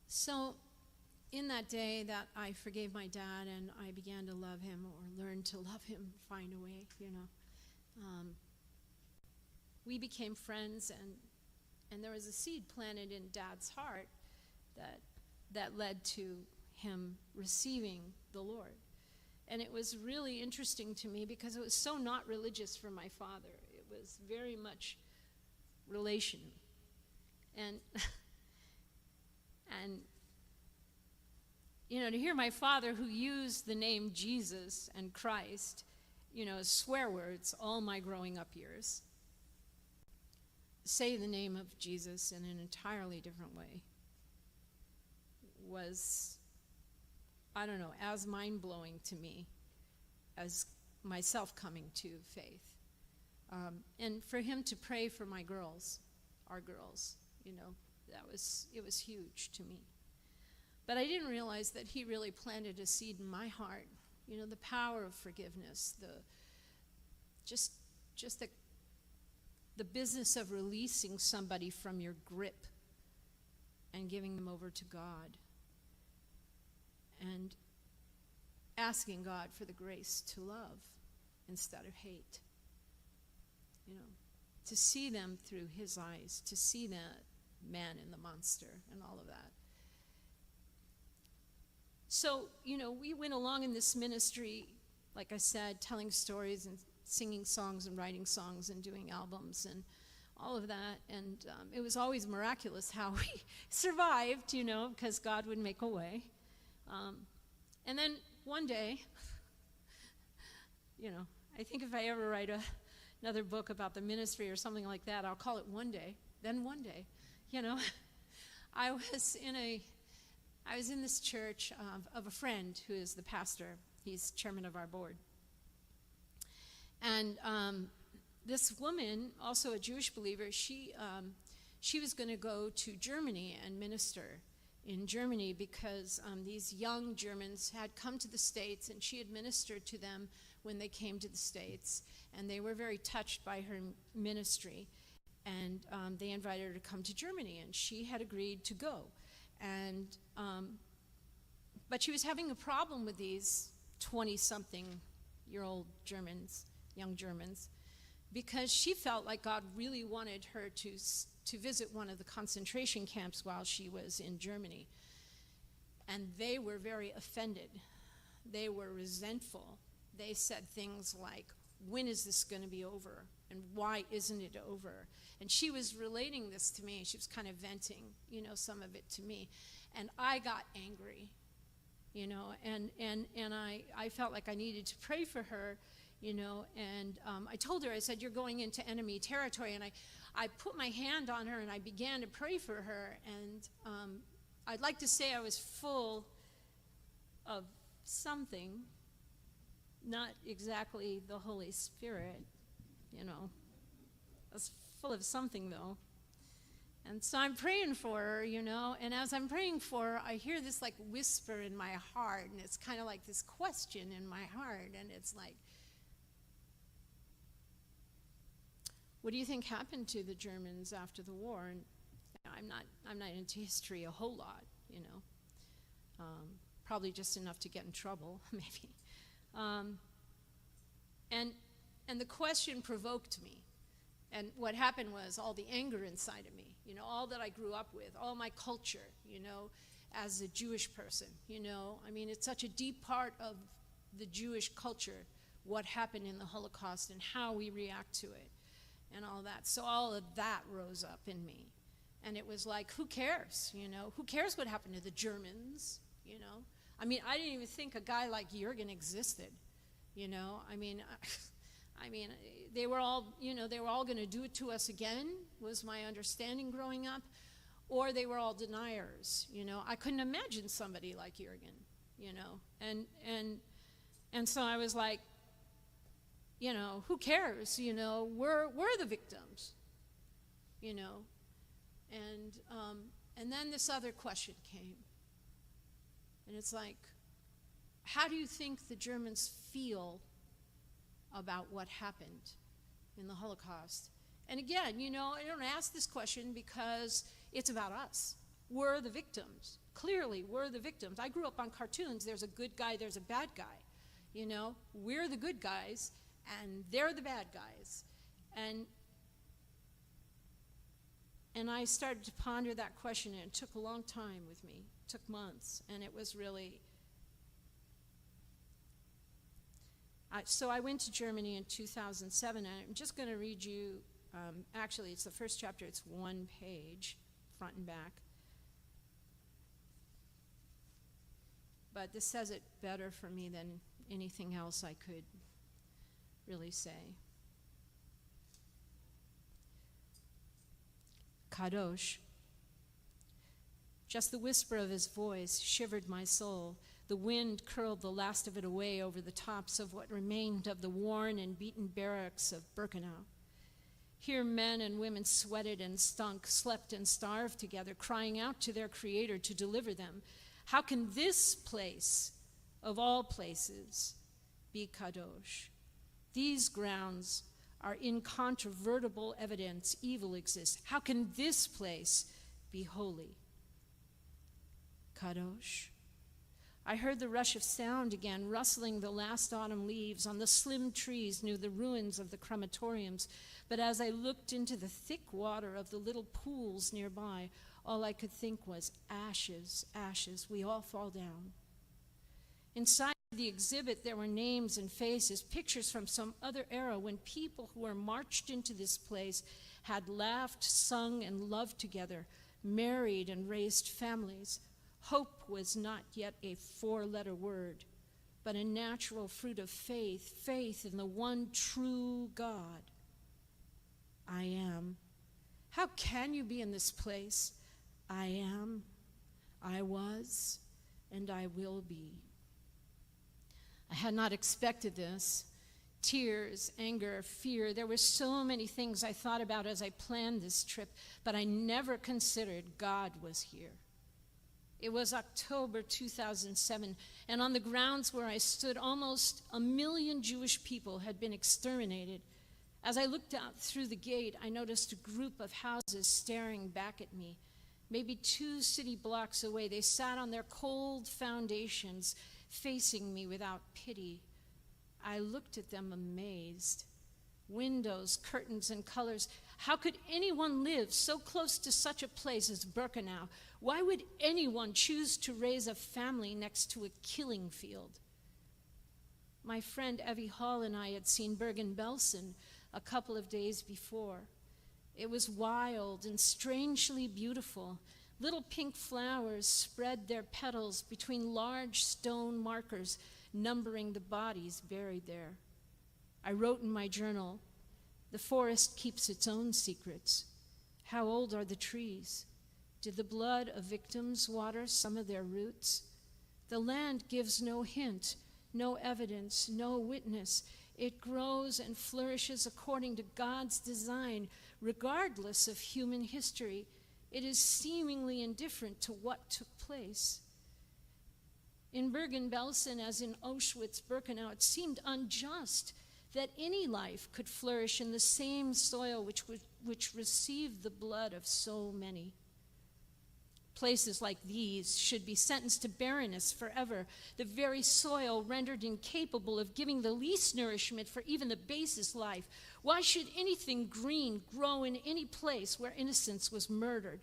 So, in that day that I forgave my dad and I began to love him, or learned to love him, find a way, we became friends, and there was a seed planted in Dad's heart that led to him receiving the Lord. And it was really interesting to me because it was so not religious for my father. It was very much relational. And to hear my father, who used the name Jesus and Christ, as swear words all my growing up years, say the name of Jesus in an entirely different way was, I don't know, as mind-blowing to me as myself coming to faith. And for him to pray for my girls, our girls, it was huge to me. But I didn't realize that he really planted a seed in my heart, the power of forgiveness, just the business of releasing somebody from your grip and giving them over to God. And asking God for the grace to love instead of hate. To see them through his eyes, to see that man in the monster and all of that. So, we went along in this ministry, like I said, telling stories and singing songs and writing songs and doing albums and all of that. And it was always miraculous how we survived, because God would make a way. And then one day, I think if I ever write another book about the ministry or something like that, I'll call it One Day. Then one day, I was in this church of a friend who is the pastor. He's chairman of our board. And this woman, also a Jewish believer, she was going to go to Germany and minister in Germany because these young Germans had come to the States, and she had ministered to them when they came to the States, and they were very touched by her ministry, and they invited her to come to Germany, and she had agreed to go. And but she was having a problem with these 20-something-year-old Germans, young Germans, because she felt like God really wanted her to to visit one of the concentration camps while she was in Germany. And they were very offended. They were resentful. They said things like, when is this going to be over? And why isn't it over? And she was relating this to me. She was kind of venting, some of it to me. And I got angry, and I felt like I needed to pray for her, and I told her, I said, you're going into enemy territory. And I put my hand on her and I began to pray for her. And I'd like to say I was full of something, not exactly the Holy Spirit, I was full of something though. And so I'm praying for her, and as I'm praying for her, I hear this like whisper in my heart, and it's kind of like this question in my heart, and it's like, what do you think happened to the Germans after the war? And I'm not into history a whole lot, probably just enough to get in trouble, maybe. And the question provoked me. And what happened was all the anger inside of me, all that I grew up with, all my culture, as a Jewish person, it's such a deep part of the Jewish culture, what happened in the Holocaust and how we react to it and all that. So all of that rose up in me. And it was like, who cares, Who cares what happened to the Germans, I didn't even think a guy like Jürgen existed, they were all, going to do it to us again, was my understanding growing up, or they were all deniers, I couldn't imagine somebody like Jürgen, and so I was like, who cares, we're the victims, and then this other question came, and it's like, how do you think the Germans feel about what happened in the Holocaust? And again, I don't ask this question because it's about us. We're the victims. Clearly, we're the victims. I grew up on cartoons. There's a good guy, there's a bad guy. We're the good guys, and they're the bad guys. And I started to ponder that question, and it took a long time with me. It took months, and it was really... So I went to Germany in 2007, and I'm just going to read you, actually it's the first chapter, it's one page, front and back. But this says it better for me than anything else I could really say. Kadosh. Just the whisper of his voice shivered my soul. The wind curled the last of it away over the tops of what remained of the worn and beaten barracks of Birkenau. Here men and women sweated and stunk, slept and starved together, crying out to their Creator to deliver them. How can this place, of all places, be Kadosh? These grounds are incontrovertible evidence evil exists. How can this place be holy? Kadosh. I heard the rush of sound again, rustling the last autumn leaves on the slim trees near the ruins of the crematoriums. But as I looked into the thick water of the little pools nearby, all I could think was, ashes, ashes, we all fall down. Inside the exhibit, there were names and faces, pictures from some other era when people who were marched into this place had laughed, sung, and loved together, married and raised families. Hope was not yet a four-letter word, but a natural fruit of faith, faith in the one true God. I am. How can you be in this place? I am, I was, and I will be. I had not expected this. Tears, anger, fear. There were so many things I thought about as I planned this trip, but I never considered God was here. It was October 2007, and on the grounds where I stood, almost 1 million Jewish people had been exterminated. As I looked out through the gate, I noticed a group of houses staring back at me. Maybe 2 city blocks away, they sat on their cold foundations, facing me without pity. I looked at them amazed. windows, curtains, and colors. How could anyone live so close to such a place as Birkenau? Why would anyone choose to raise a family next to a killing field? My friend Evie Hall and I had seen Bergen-Belsen a couple of days before. It was wild and strangely beautiful. Little pink flowers spread their petals between large stone markers numbering the bodies buried there. I wrote in my journal, "The forest keeps its own secrets. How old are the trees? Did the blood of victims water some of their roots? The land gives no hint, no evidence, no witness. It grows and flourishes according to God's design, regardless of human history. It is seemingly indifferent to what took place." In Bergen-Belsen, as in Auschwitz-Birkenau, it seemed unjust that any life could flourish in the same soil which received the blood of so many. Places like these should be sentenced to barrenness forever, the very soil rendered incapable of giving the least nourishment for even the basest life. Why should anything green grow in any place where innocence was murdered?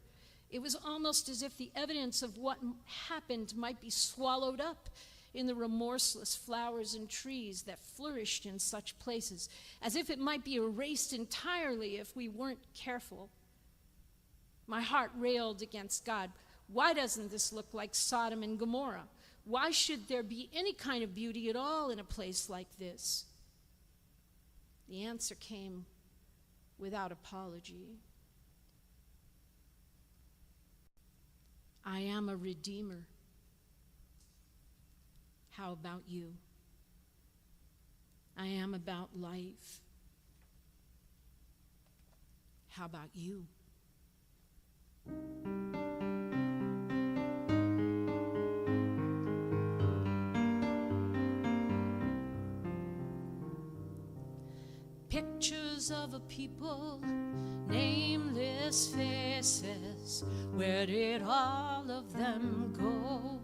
It was almost as if the evidence of what happened might be swallowed up in the remorseless flowers and trees that flourished in such places, as if it might be erased entirely if we weren't careful. My heart railed against God. Why doesn't this look like Sodom and Gomorrah? Why should there be any kind of beauty at all in a place like this? The answer came without apology. I am a redeemer. How about you? I am about life. How about you? Pictures of a people, nameless faces, where did all of them go?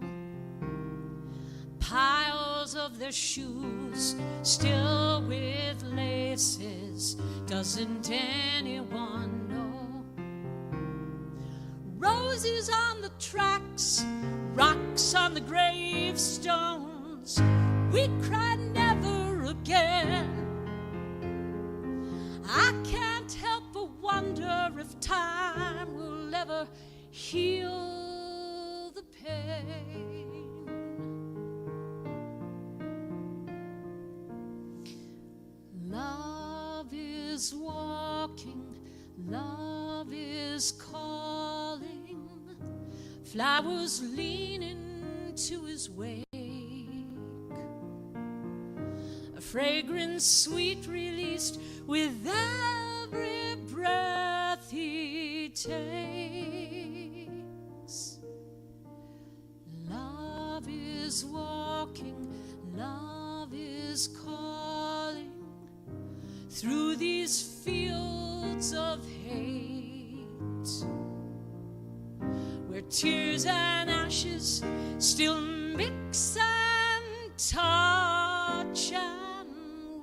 Piles of their shoes, still with laces, doesn't anyone know? Roses on the tracks, rocks on the gravestones, we cried never again. I can't help but wonder if time will ever heal the pain. Love is walking, love is calling, flowers leaning to his wake, a fragrance sweet released with every breath he takes. Love is walking, love is calling through these fields of hate, where tears and ashes still mix and touch and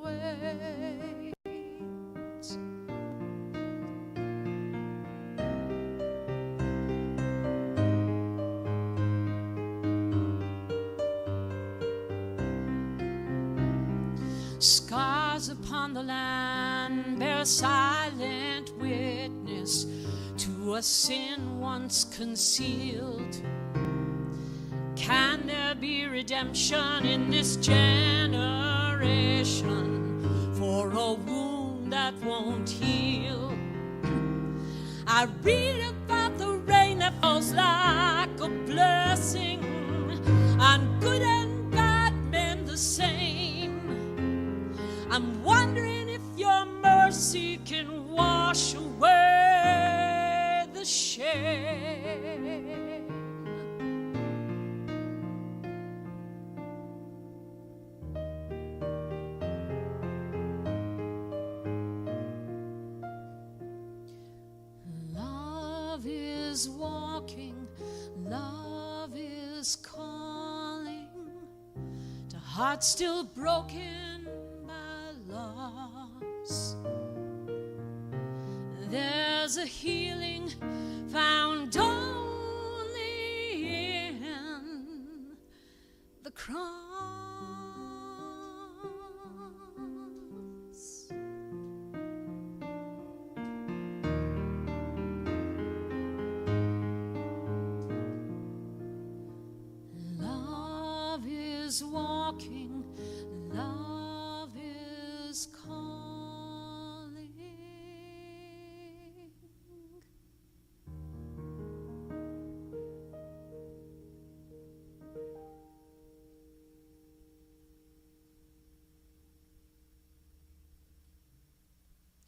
wait. Scars upon the land bear silent witness to a sin once concealed. Can there be redemption in this generation for a wound that won't heal? I read about the rain that falls like a blessing on good and bad men the same. I'm wondering if your mercy can wash away the shame. Love is walking, love is calling to hearts still broken loss. There's a healing found only in the cross. Love is walking, love is calling.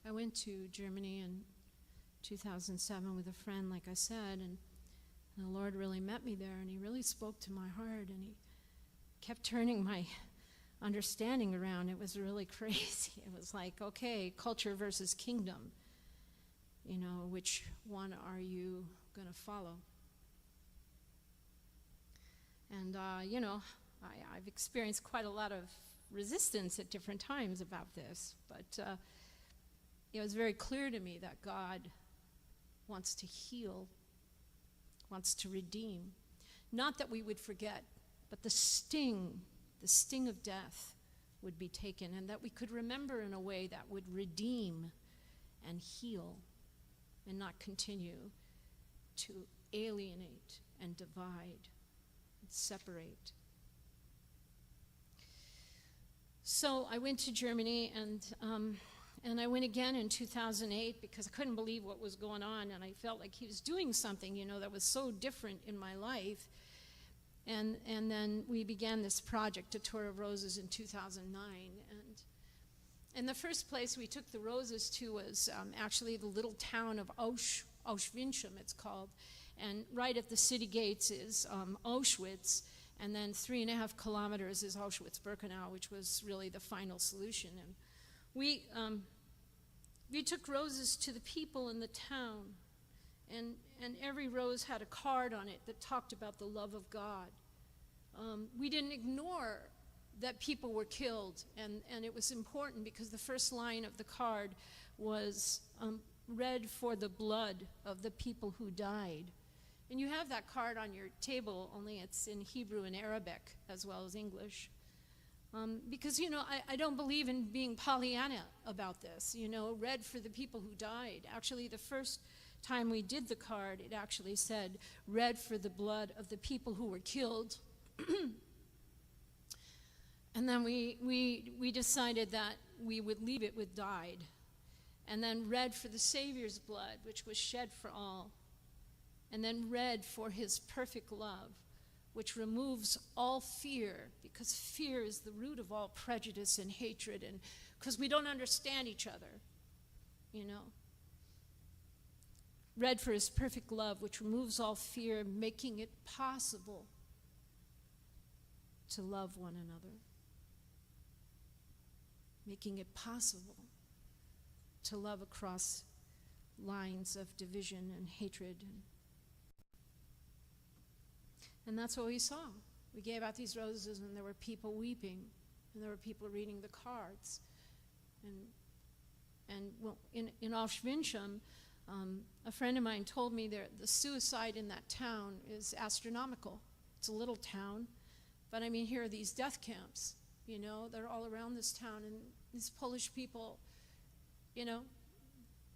I went to Germany in 2007 with a friend, like I said, and the Lord really met me there, and he really spoke to my heart, and he kept turning my understanding around. It was really crazy. It was like, okay, culture versus kingdom. You know, which one are you going to follow? And, you know, I've experienced quite a lot of resistance at different times about this, but it was very clear to me that God wants to heal, wants to redeem. Not that we would forget, but the sting of death would be taken, and that we could remember in a way that would redeem and heal and not continue to alienate and divide and separate. So I went to Germany, and I went again in 2008 because I couldn't believe what was going on, and I felt like he was doing something, you know, that was so different in my life. And then we began this project, A Tour of Roses, in 2009. And the first place we took the roses to was actually the little town of Auschwinz, it's called. And right at the city gates is Auschwitz, and then 3.5 kilometers is Auschwitz-Birkenau, which was really the final solution. And we took roses to the people in the town, and every rose had a card on it that talked about the love of God. We didn't ignore that people were killed, and it was important because the first line of the card was red for the blood of the people who died. And you have that card on your table, only it's in Hebrew and Arabic as well as English. Because, you know, I don't believe in being Pollyanna about this, you know, red for the people who died. Actually, the first time we did the card, it actually said, red for the blood of the people who were killed. And then we decided that we would leave it with died. And then red for the Savior's blood, which was shed for all. And then red for his perfect love, which removes all fear, because fear is the root of all prejudice and hatred, and because we don't understand each other, you know. Red for his perfect love, which removes all fear, making it possible to love one another. Making it possible to love across lines of division and hatred. And that's what we saw. We gave out these roses, and there were people weeping, and there were people reading the cards. And well, in Auschwinz, a friend of mine told me the suicide in that town is astronomical. It's a little town, but I mean, here are these death camps, you know, they're all around this town, and these Polish people, you know,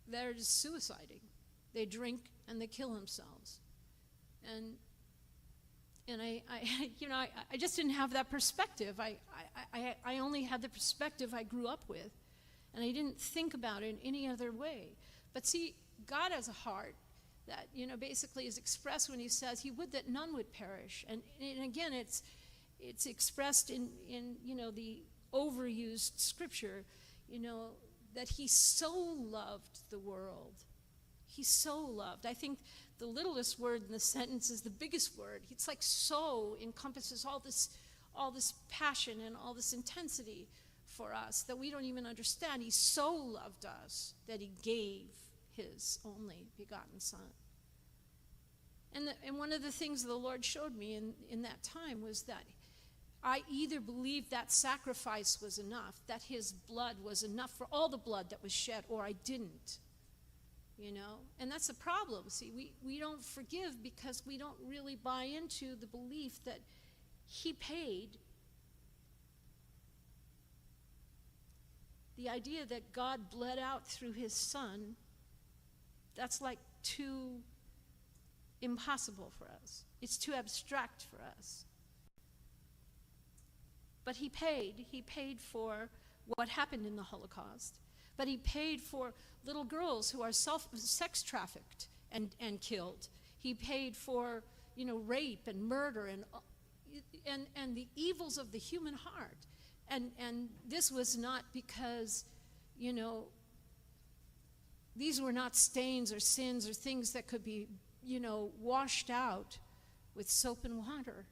they're just suiciding. They drink and they kill themselves. And I you know, I just didn't have that perspective. I only had the perspective I grew up with, and I didn't think about it in any other way. But see, God has a heart that, you know, basically is expressed when he says he would that none would perish. And again, it's expressed in, you know, the overused scripture, you know, that he so loved the world. He so loved. I think the littlest word in the sentence is the biggest word. It's like so encompasses all this passion and all this intensity for us that we don't even understand. He so loved us that he gave his only begotten Son. And one of the things the Lord showed me in that time was that I either believed that sacrifice was enough, that his blood was enough for all the blood that was shed, or I didn't. you know? And that's the problem. See, we don't forgive because we don't really buy into the belief that he paid. The idea that God bled out through his son, that's like too impossible for us. It's too abstract for us. But he paid for what happened in the Holocaust. But he paid for little girls who are sex trafficked and killed. He paid for, you know, rape and murder and the evils of the human heart. And this was not because, you know, these were not stains or sins or things that could be, you know, washed out with soap and water.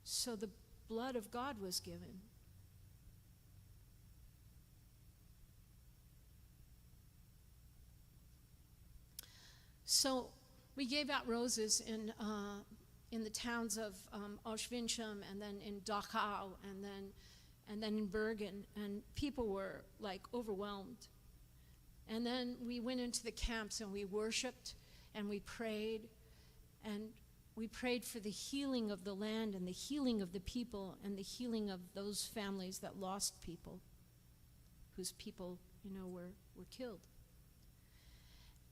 So the blood of God was given. So we gave out roses in the towns of Auschwitz and then in Dachau and then in Bergen, and people were like overwhelmed. And then we went into the camps and we worshiped and we prayed for the healing of the land and the healing of the people and the healing of those families that lost people, whose people, you know, were killed.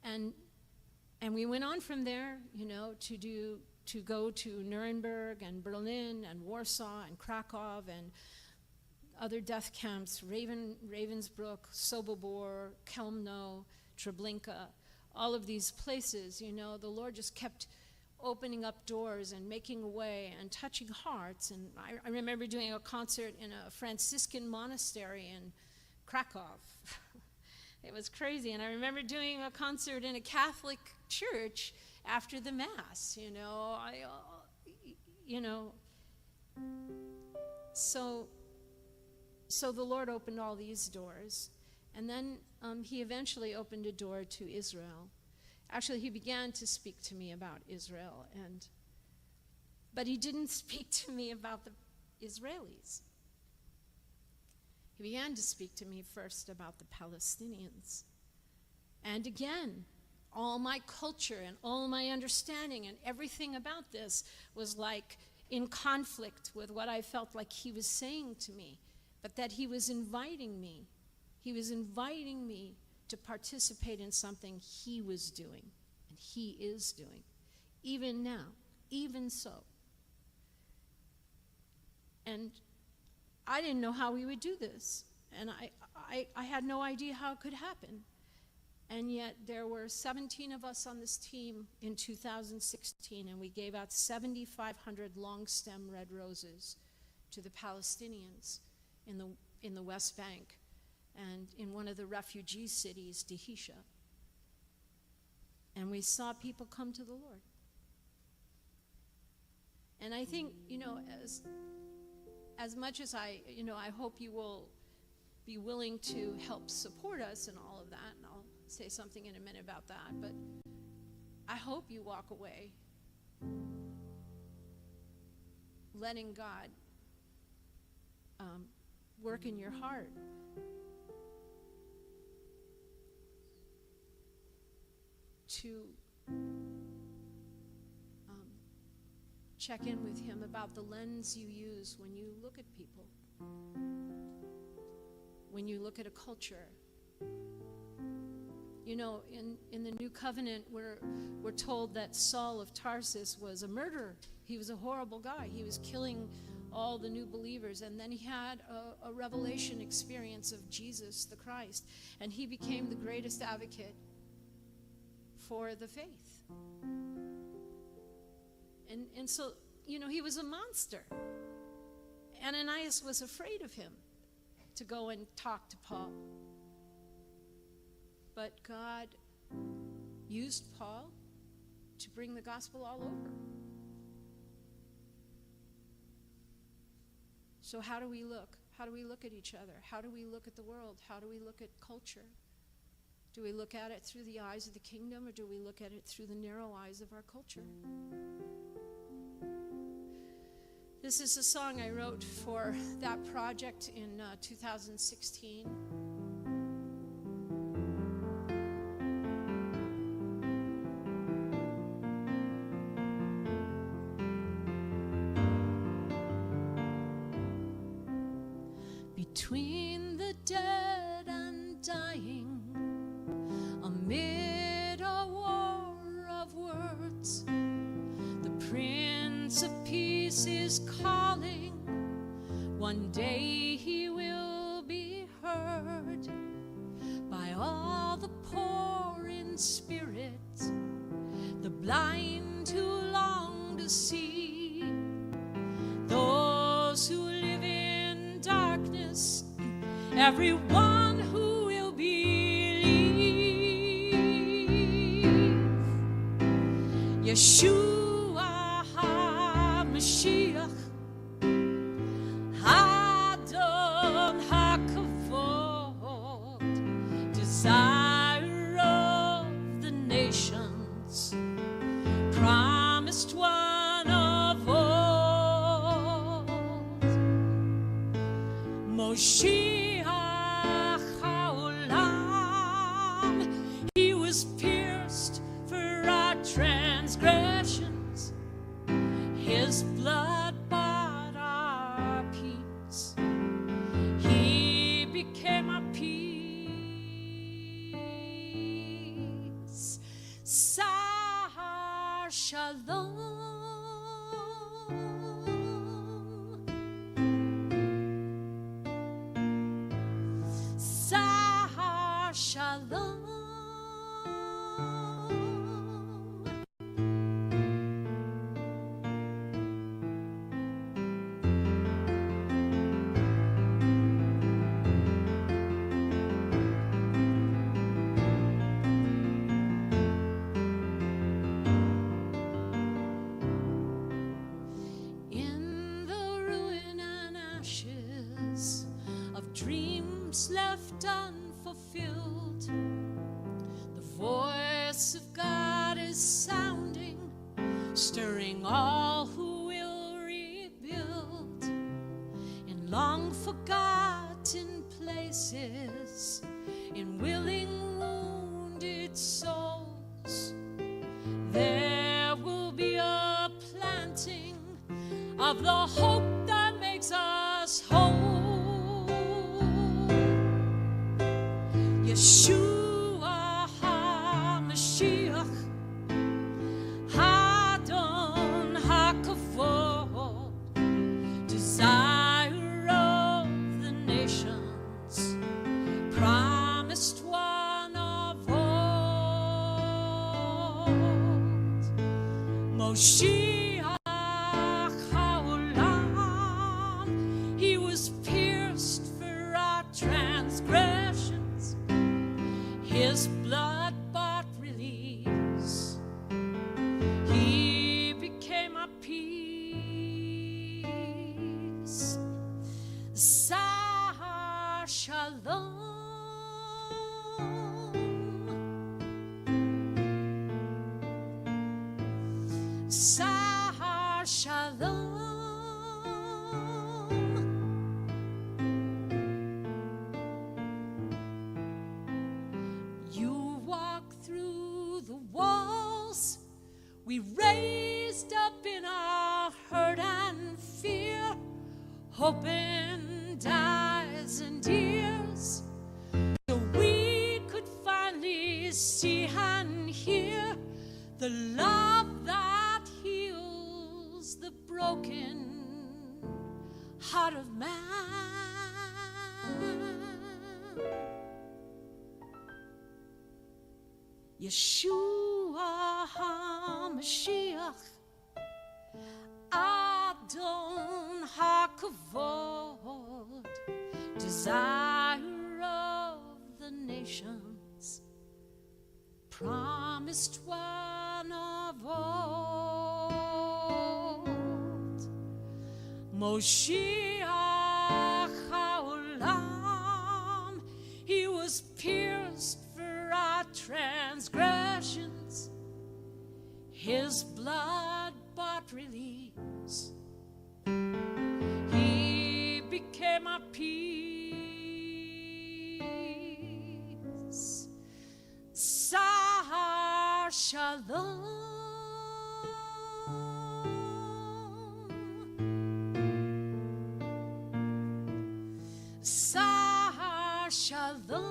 And we went on from there, you know, to go to Nuremberg and Berlin and Warsaw and Krakow and other death camps, Ravensbrück, Sobibor, Chełmno, Treblinka, all of these places, you know, the Lord just kept opening up doors and making a way and touching hearts. And I remember doing a concert in a Franciscan monastery in Krakow. It was crazy. And I remember doing a concert in a Catholic church after the Mass, you know. So the Lord opened all these doors. And then he eventually opened a door to Israel. Actually, he began to speak to me about Israel, but he didn't speak to me about the Israelis. He began to speak to me first about the Palestinians. And again, all my culture and all my understanding and everything about this was like in conflict with what I felt like he was saying to me, but that he was inviting me. He was inviting me to participate in something he was doing, and he is doing, even now, even so. And I didn't know how we would do this, and I had no idea how it could happen. And yet there were 17 of us on this team in 2016, and we gave out 7,500 long stem red roses to the Palestinians in the West Bank and in one of the refugee cities, Dahisha. And we saw people come to the Lord. And I think, you know, as much as I hope you will be willing to help support us in all of that, and I'll say something in a minute about that, but I hope you walk away letting God work in your heart. To check in with him about the lens you use when you look at people, when you look at a culture. You know, in the New Covenant, we're told that Saul of Tarsus was a murderer. He was a horrible guy. He was killing all the new believers. And then he had a revelation experience of Jesus the Christ. And he became the greatest advocate for the faith. And so, you know, he was a monster. Ananias was afraid of him to go and talk to Paul. But God used Paul to bring the gospel all over. So how do we look? How do we look at each other? How do we look at the world? How do we look at culture? Do we look at it through the eyes of the kingdom, or do we look at it through the narrow eyes of our culture? This is a song I wrote for that project in 2016. between the dead and dying, amid a war of words. The Prince of Peace is calling. One day he will be heard by all the poor in spirit, the blind who long to see, those who live in darkness, everyone who will believe. Yeshua HaMashiach, Adon HaKavod, desire of the nations, promised one of old, Moshiach HaOlam, he was pierced for our transgressions, his blood bought our peace, he became our peace. Sahar Shalom, Sahar Shalom. In the ruin and ashes of dreams left unfulfilled, the voice of God is sounding, stirring all who will rebuild. In long forgotten places, in willing wounded souls, there will be a planting of the hope that makes us whole. Yeshua HaMashiach, Adon HaKavod, desire of the nations, promised one of old, Moshiach HaOlam, he was pierced for our transgressions, his blood bought release, he became our peace. Sahar Shalom, Sahar Shalom. You walk through the walls we raised up in our hurt and fear, opened eyes and ears, so we could finally see and hear the love that heals the broken heart of man. Yeshua HaMashiach, Adon HaKavod, desire of the nations, promised one of old, Moshiach HaOlam, he was pierced for our transgressions, his blood bought release, he became our peace. Sahar Shalom, Sar Shalom.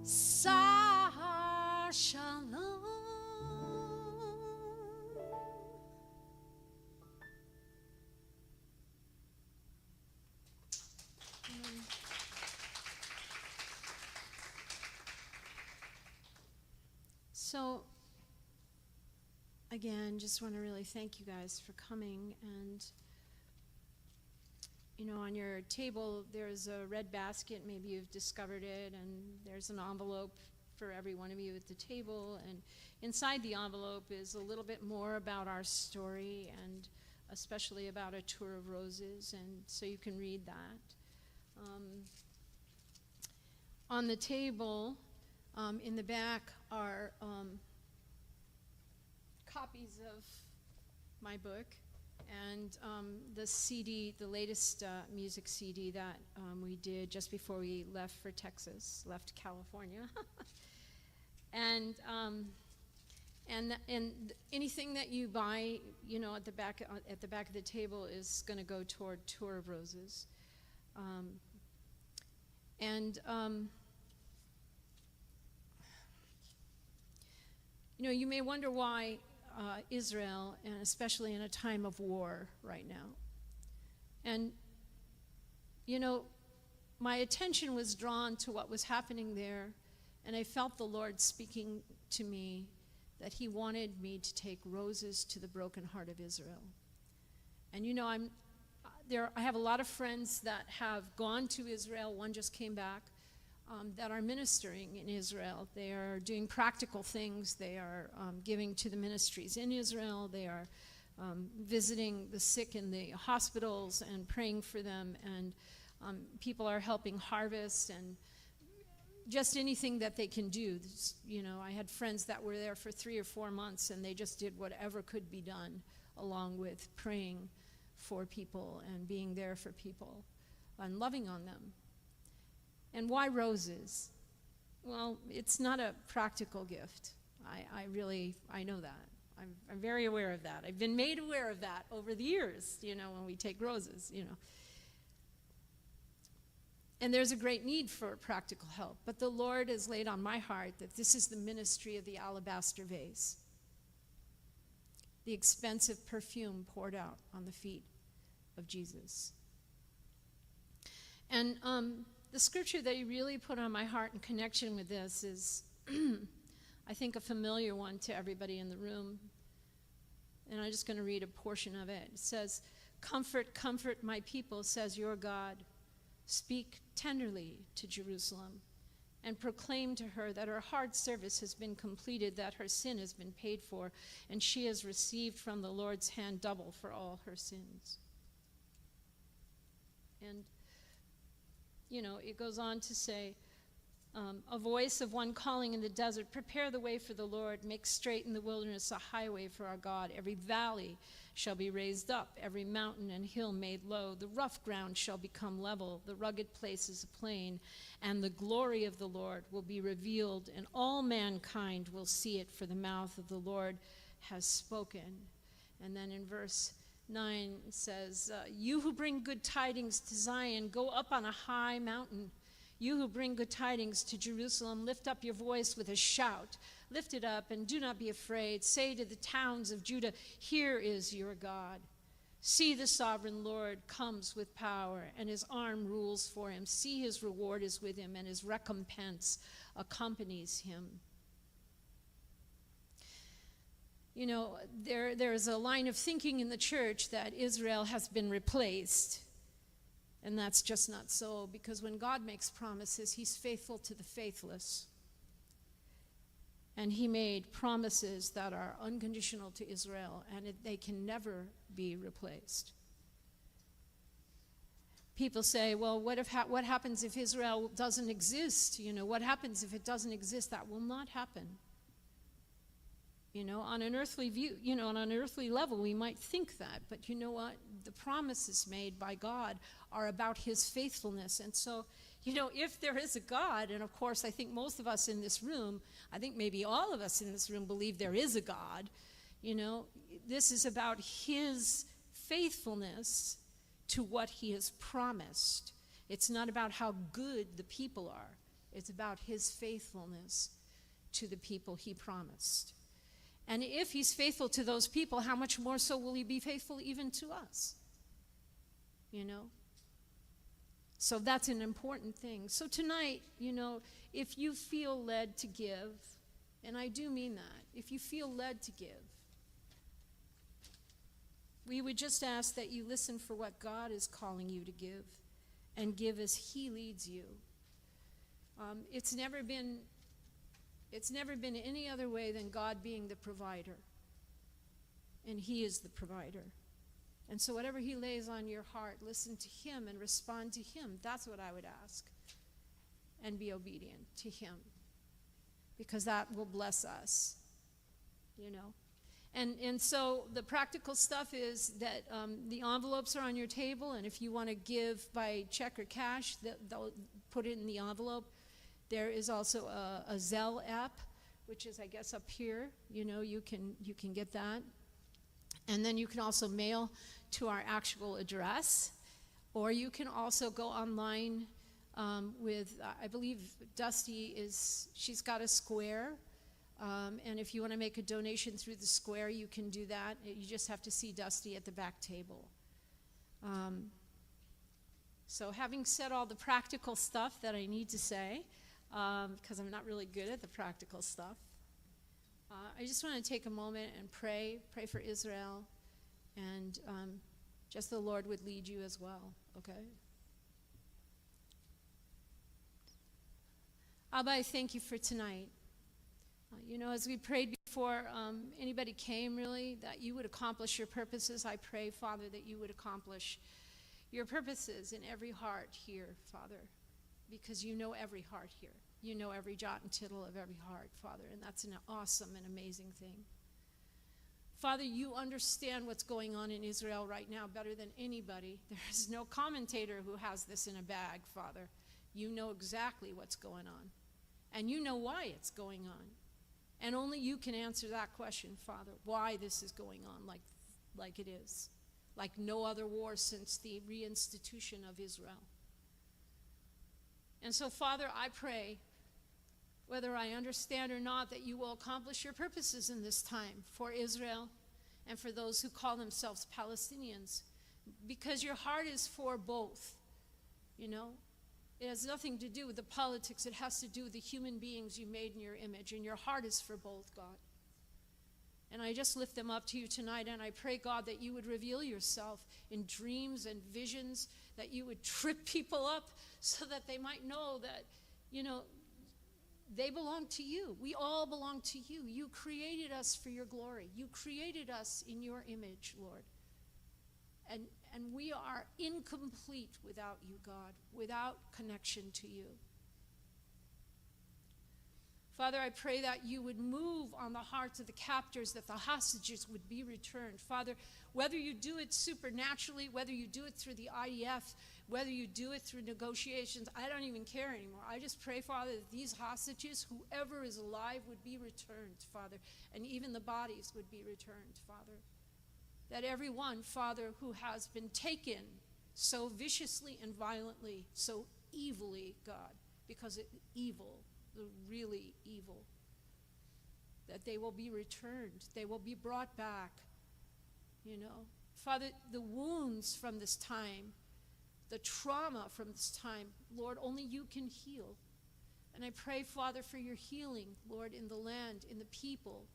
Sar Shalom. So, again, just want to really thank you guys for coming. And, you know, on your table, there's a red basket. Maybe you've discovered it. And there's an envelope for every one of you at the table. And inside the envelope is a little bit more about our story, and especially about a tour of roses. And so you can read that. On the table, in the back are copies of my book and the CD, the latest music CD that we did just before we left for Texas, left California. and anything that you buy, you know, at the back of the table is going to go toward Tour of Roses. You know, you may wonder why Israel, and especially in a time of war right now. And, you know, my attention was drawn to what was happening there, and I felt the Lord speaking to me that he wanted me to take roses to the broken heart of Israel. And, you know, I have a lot of friends that have gone to Israel. One just came back. That are ministering in Israel. They are doing practical things. They are giving to the ministries in Israel. They are visiting the sick in the hospitals and praying for them. And people are helping harvest and just anything that they can do. You know, I had friends that were there for 3 or 4 months, and they just did whatever could be done, along with praying for people and being there for people and loving on them. And why roses? Well, it's not a practical gift. I know that. I'm very aware of that. I've been made aware of that over the years, you know, when we take roses, you know. And there's a great need for practical help. But the Lord has laid on my heart that this is the ministry of the alabaster vase, the expensive perfume poured out on the feet of Jesus. And the scripture that he really put on my heart in connection with this is, I think, a familiar one to everybody in the room. And I'm just going to read a portion of it. It says, "Comfort, comfort my people, says your God. Speak tenderly to Jerusalem and proclaim to her that her hard service has been completed, that her sin has been paid for, and she has received from the Lord's hand double for all her sins." And you know, it goes on to say, a voice of one calling in the desert, "Prepare the way for the Lord, make straight in the wilderness a highway for our God. Every valley shall be raised up, every mountain and hill made low. The rough ground shall become level, the rugged places a plain, and the glory of the Lord will be revealed, and all mankind will see it, for the mouth of the Lord has spoken." And then in verse 9 says, "You who bring good tidings to Zion, go up on a high mountain. You who bring good tidings to Jerusalem, lift up your voice with a shout. Lift it up and do not be afraid. Say to the towns of Judah, here is your God. See, the sovereign Lord comes with power, and his arm rules for him. See, his reward is with him, and his recompense accompanies him." You know, there's a line of thinking in the church that Israel has been replaced. And that's just not so, because when God makes promises, he's faithful to the faithless. And he made promises that are unconditional to Israel, and they can never be replaced. People say, well, what happens if Israel doesn't exist? You know, what happens if it doesn't exist? That will not happen. You know, on an earthly view, you know, on an earthly level, we might think that, but you know what? The promises made by God are about his faithfulness. And so, you know, if there is a God, and of course I think most of us in this room, I think maybe all of us in this room believe there is a God, You know, this is about his faithfulness to what he has promised. It's not about how good the people are. It's about his faithfulness to the people he promised. And if he's faithful to those people, how much more so will he be faithful even to us? You know? So that's an important thing. So tonight, you know, if you feel led to give, and I do mean that, if you feel led to give, we would just ask that you listen for what God is calling you to give, and give as he leads you. It's never been any other way than God being the provider. And he is the provider. And so whatever he lays on your heart, listen to him and respond to him. That's what I would ask. And be obedient to him. Because that will bless us, you know. And so the practical stuff is that the envelopes are on your table, and if you want to give by check or cash, they'll put it in the envelope. There is also a Zelle app, which is, I guess, up here. You know, you can get that. And then you can also mail to our actual address, or you can also go online with, I believe she's got a Square. And if you want to make a donation through the Square, you can do that. You just have to see Dusty at the back table. So having said all the practical stuff that I need to say, because I'm not really good at the practical stuff, I just want to take a moment and pray for Israel, and just the Lord would lead you as well, okay? Abba, I thank you for tonight. You know, as we prayed before anybody came, really, that you would accomplish your purposes. I pray, Father, that you would accomplish your purposes in every heart here, Father, because you know every heart here. You know every jot and tittle of every heart, Father, and that's an awesome and amazing thing. Father, you understand what's going on in Israel right now better than anybody. There is no commentator who has this in a bag, Father. You know exactly what's going on, and you know why it's going on. And only you can answer that question, Father, why this is going on like it is, like no other war since the reinstitution of Israel. And so, Father, I pray, whether I understand or not, that you will accomplish your purposes in this time for Israel and for those who call themselves Palestinians, because your heart is for both, you know. It has nothing to do with the politics. It has to do with the human beings you made in your image, and your heart is for both, God. And I just lift them up to you tonight, and I pray, God, that you would reveal yourself in dreams and visions, that you would trip people up so that they might know that, you know, they belong to you. We all belong to you. You created us for your glory. You created us in your image, Lord. And we are incomplete without you, God, without connection to you. Father, I pray that you would move on the hearts of the captors, that the hostages would be returned. Father, whether you do it supernaturally, whether you do it through the IDF, whether you do it through negotiations, I don't even care anymore. I just pray, Father, that these hostages, whoever is alive, would be returned, Father, and even the bodies would be returned, Father. That everyone, Father, who has been taken so viciously and violently, so evilly, God, because it's evil, really evil, that they will be returned, they will be brought back, you know. Father, the wounds from this time, the trauma from this time, Lord, only you can heal. And I pray, Father, for your healing, Lord, in the land, in the people,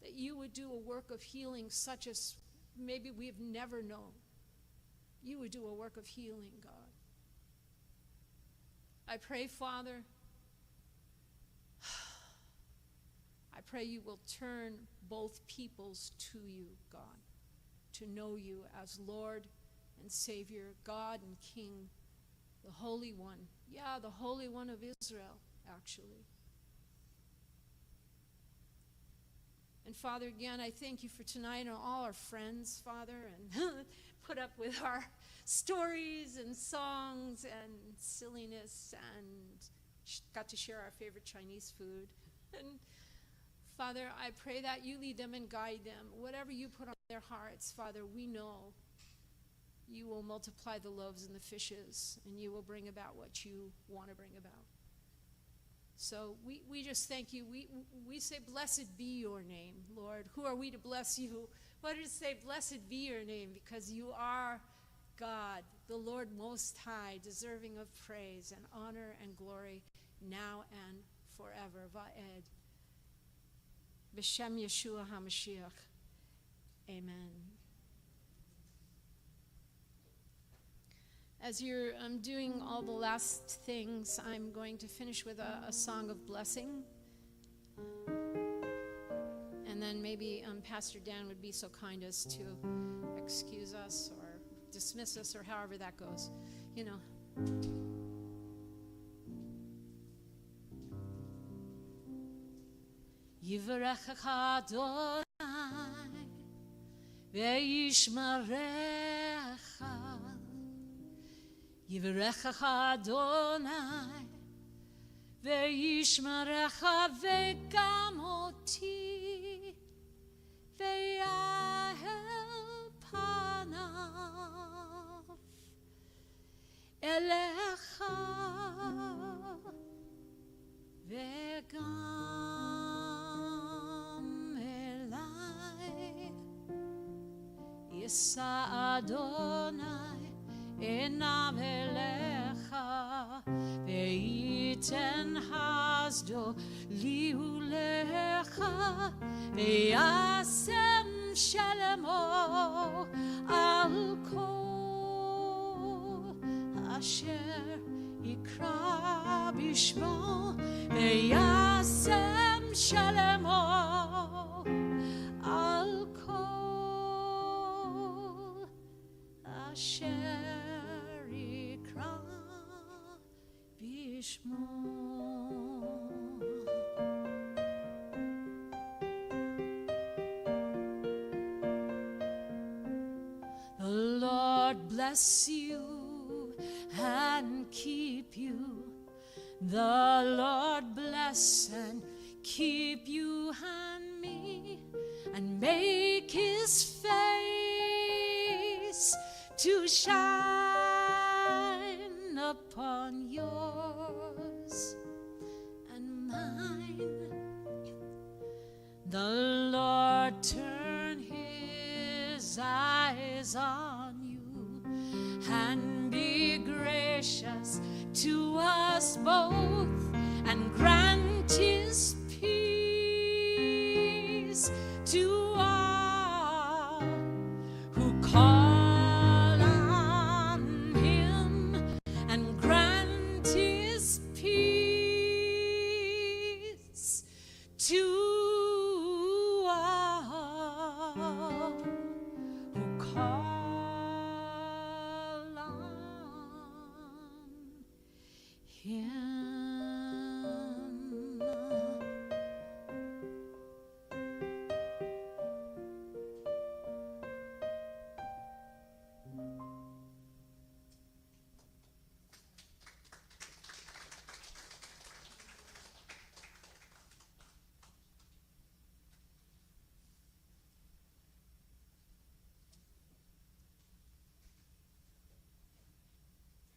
that you would do a work of healing such as maybe we've never known. You would do a work of healing, God. I pray, Father, I pray you will turn both peoples to you, God, to know you as Lord and Savior, God and King, the Holy One. Yeah, the Holy One of Israel, actually. And Father, again, I thank you for tonight and all our friends, Father, and put up with our stories and songs and silliness, and got to share our favorite Chinese food. And Father, I pray that you lead them and guide them. Whatever you put on their hearts, Father, we know you will multiply the loaves and the fishes, and you will bring about what you want to bring about. So we just thank you. We say, blessed be your name, Lord. Who are we to bless you? What did it say? Blessed be your name, because you are God, the Lord Most High, deserving of praise and honor and glory now and forever. Va'ed. B'Shem Yeshua HaMashiach. Amen. As you're doing all the last things, I'm going to finish with a song of blessing. And then maybe Pastor Dan would be so kind as to excuse us or dismiss us or however that goes. You know. Yivarechecha Adonai ve'yishmarecha. Yivarechecha Adonai ve'yishmarecha ve'gam oti ve'yahel panav elecha ve'gam elai Yisa Adonai enav elecha ve'iten hasdo liulecha ve'yasem shalemo al kol asher yikra bishmo ve'yasem shalemo al kol asher yikra bishmo. The Lord bless you and keep you. The Lord bless and keep you and me, and make his face to shine upon yours and mine. The Lord turn his eyes on you and be gracious to us both, and grant his peace to all who call on him, and grant his peace to all who call on him.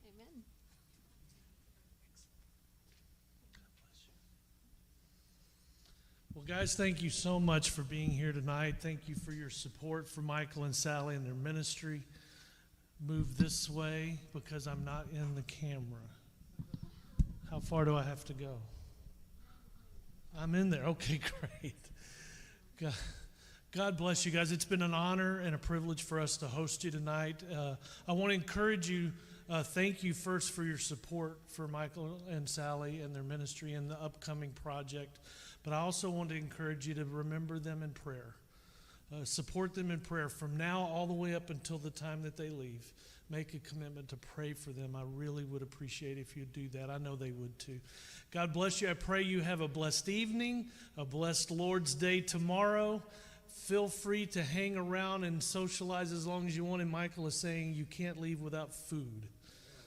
Amen. Well, guys, thank you so much for being here tonight. Thank you for your support for Michael and Sally and their ministry. Move this way because I'm not in the camera. How far do I have to go? I'm in there. Okay, great. God bless you guys. It's been an honor and a privilege for us to host you tonight. I want to encourage you. Thank you first for your support for Michael and Sally and their ministry and the upcoming project. But I also want to encourage you to remember them in prayer. Support them in prayer from now all the way up until the time that they leave. Make a commitment to pray for them. I really would appreciate if you'd do that. I know they would too. God bless you. I pray you have a blessed evening, a blessed Lord's Day tomorrow. Feel free to hang around and socialize as long as you want. And Michael is saying you can't leave without food.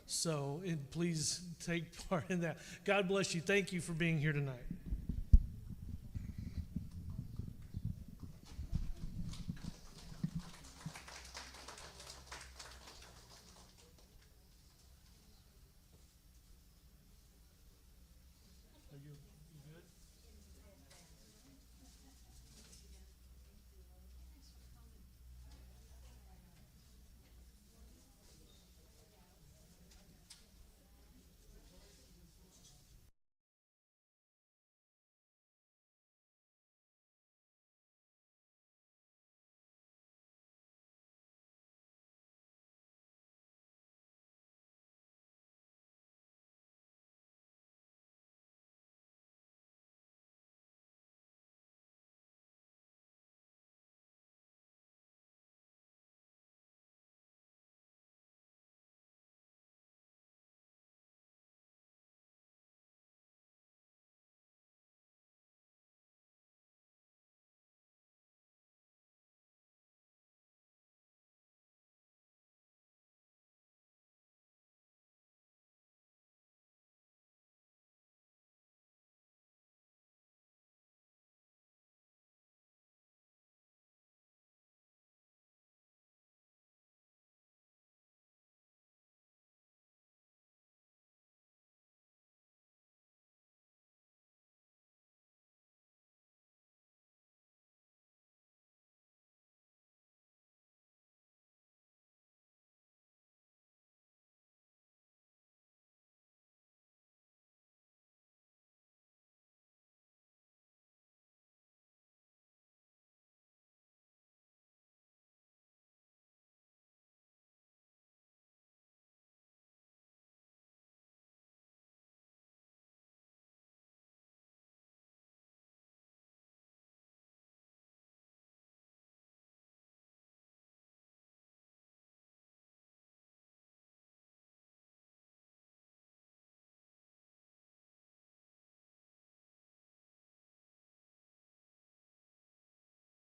So please take part in that. God bless you. Thank you for being here tonight.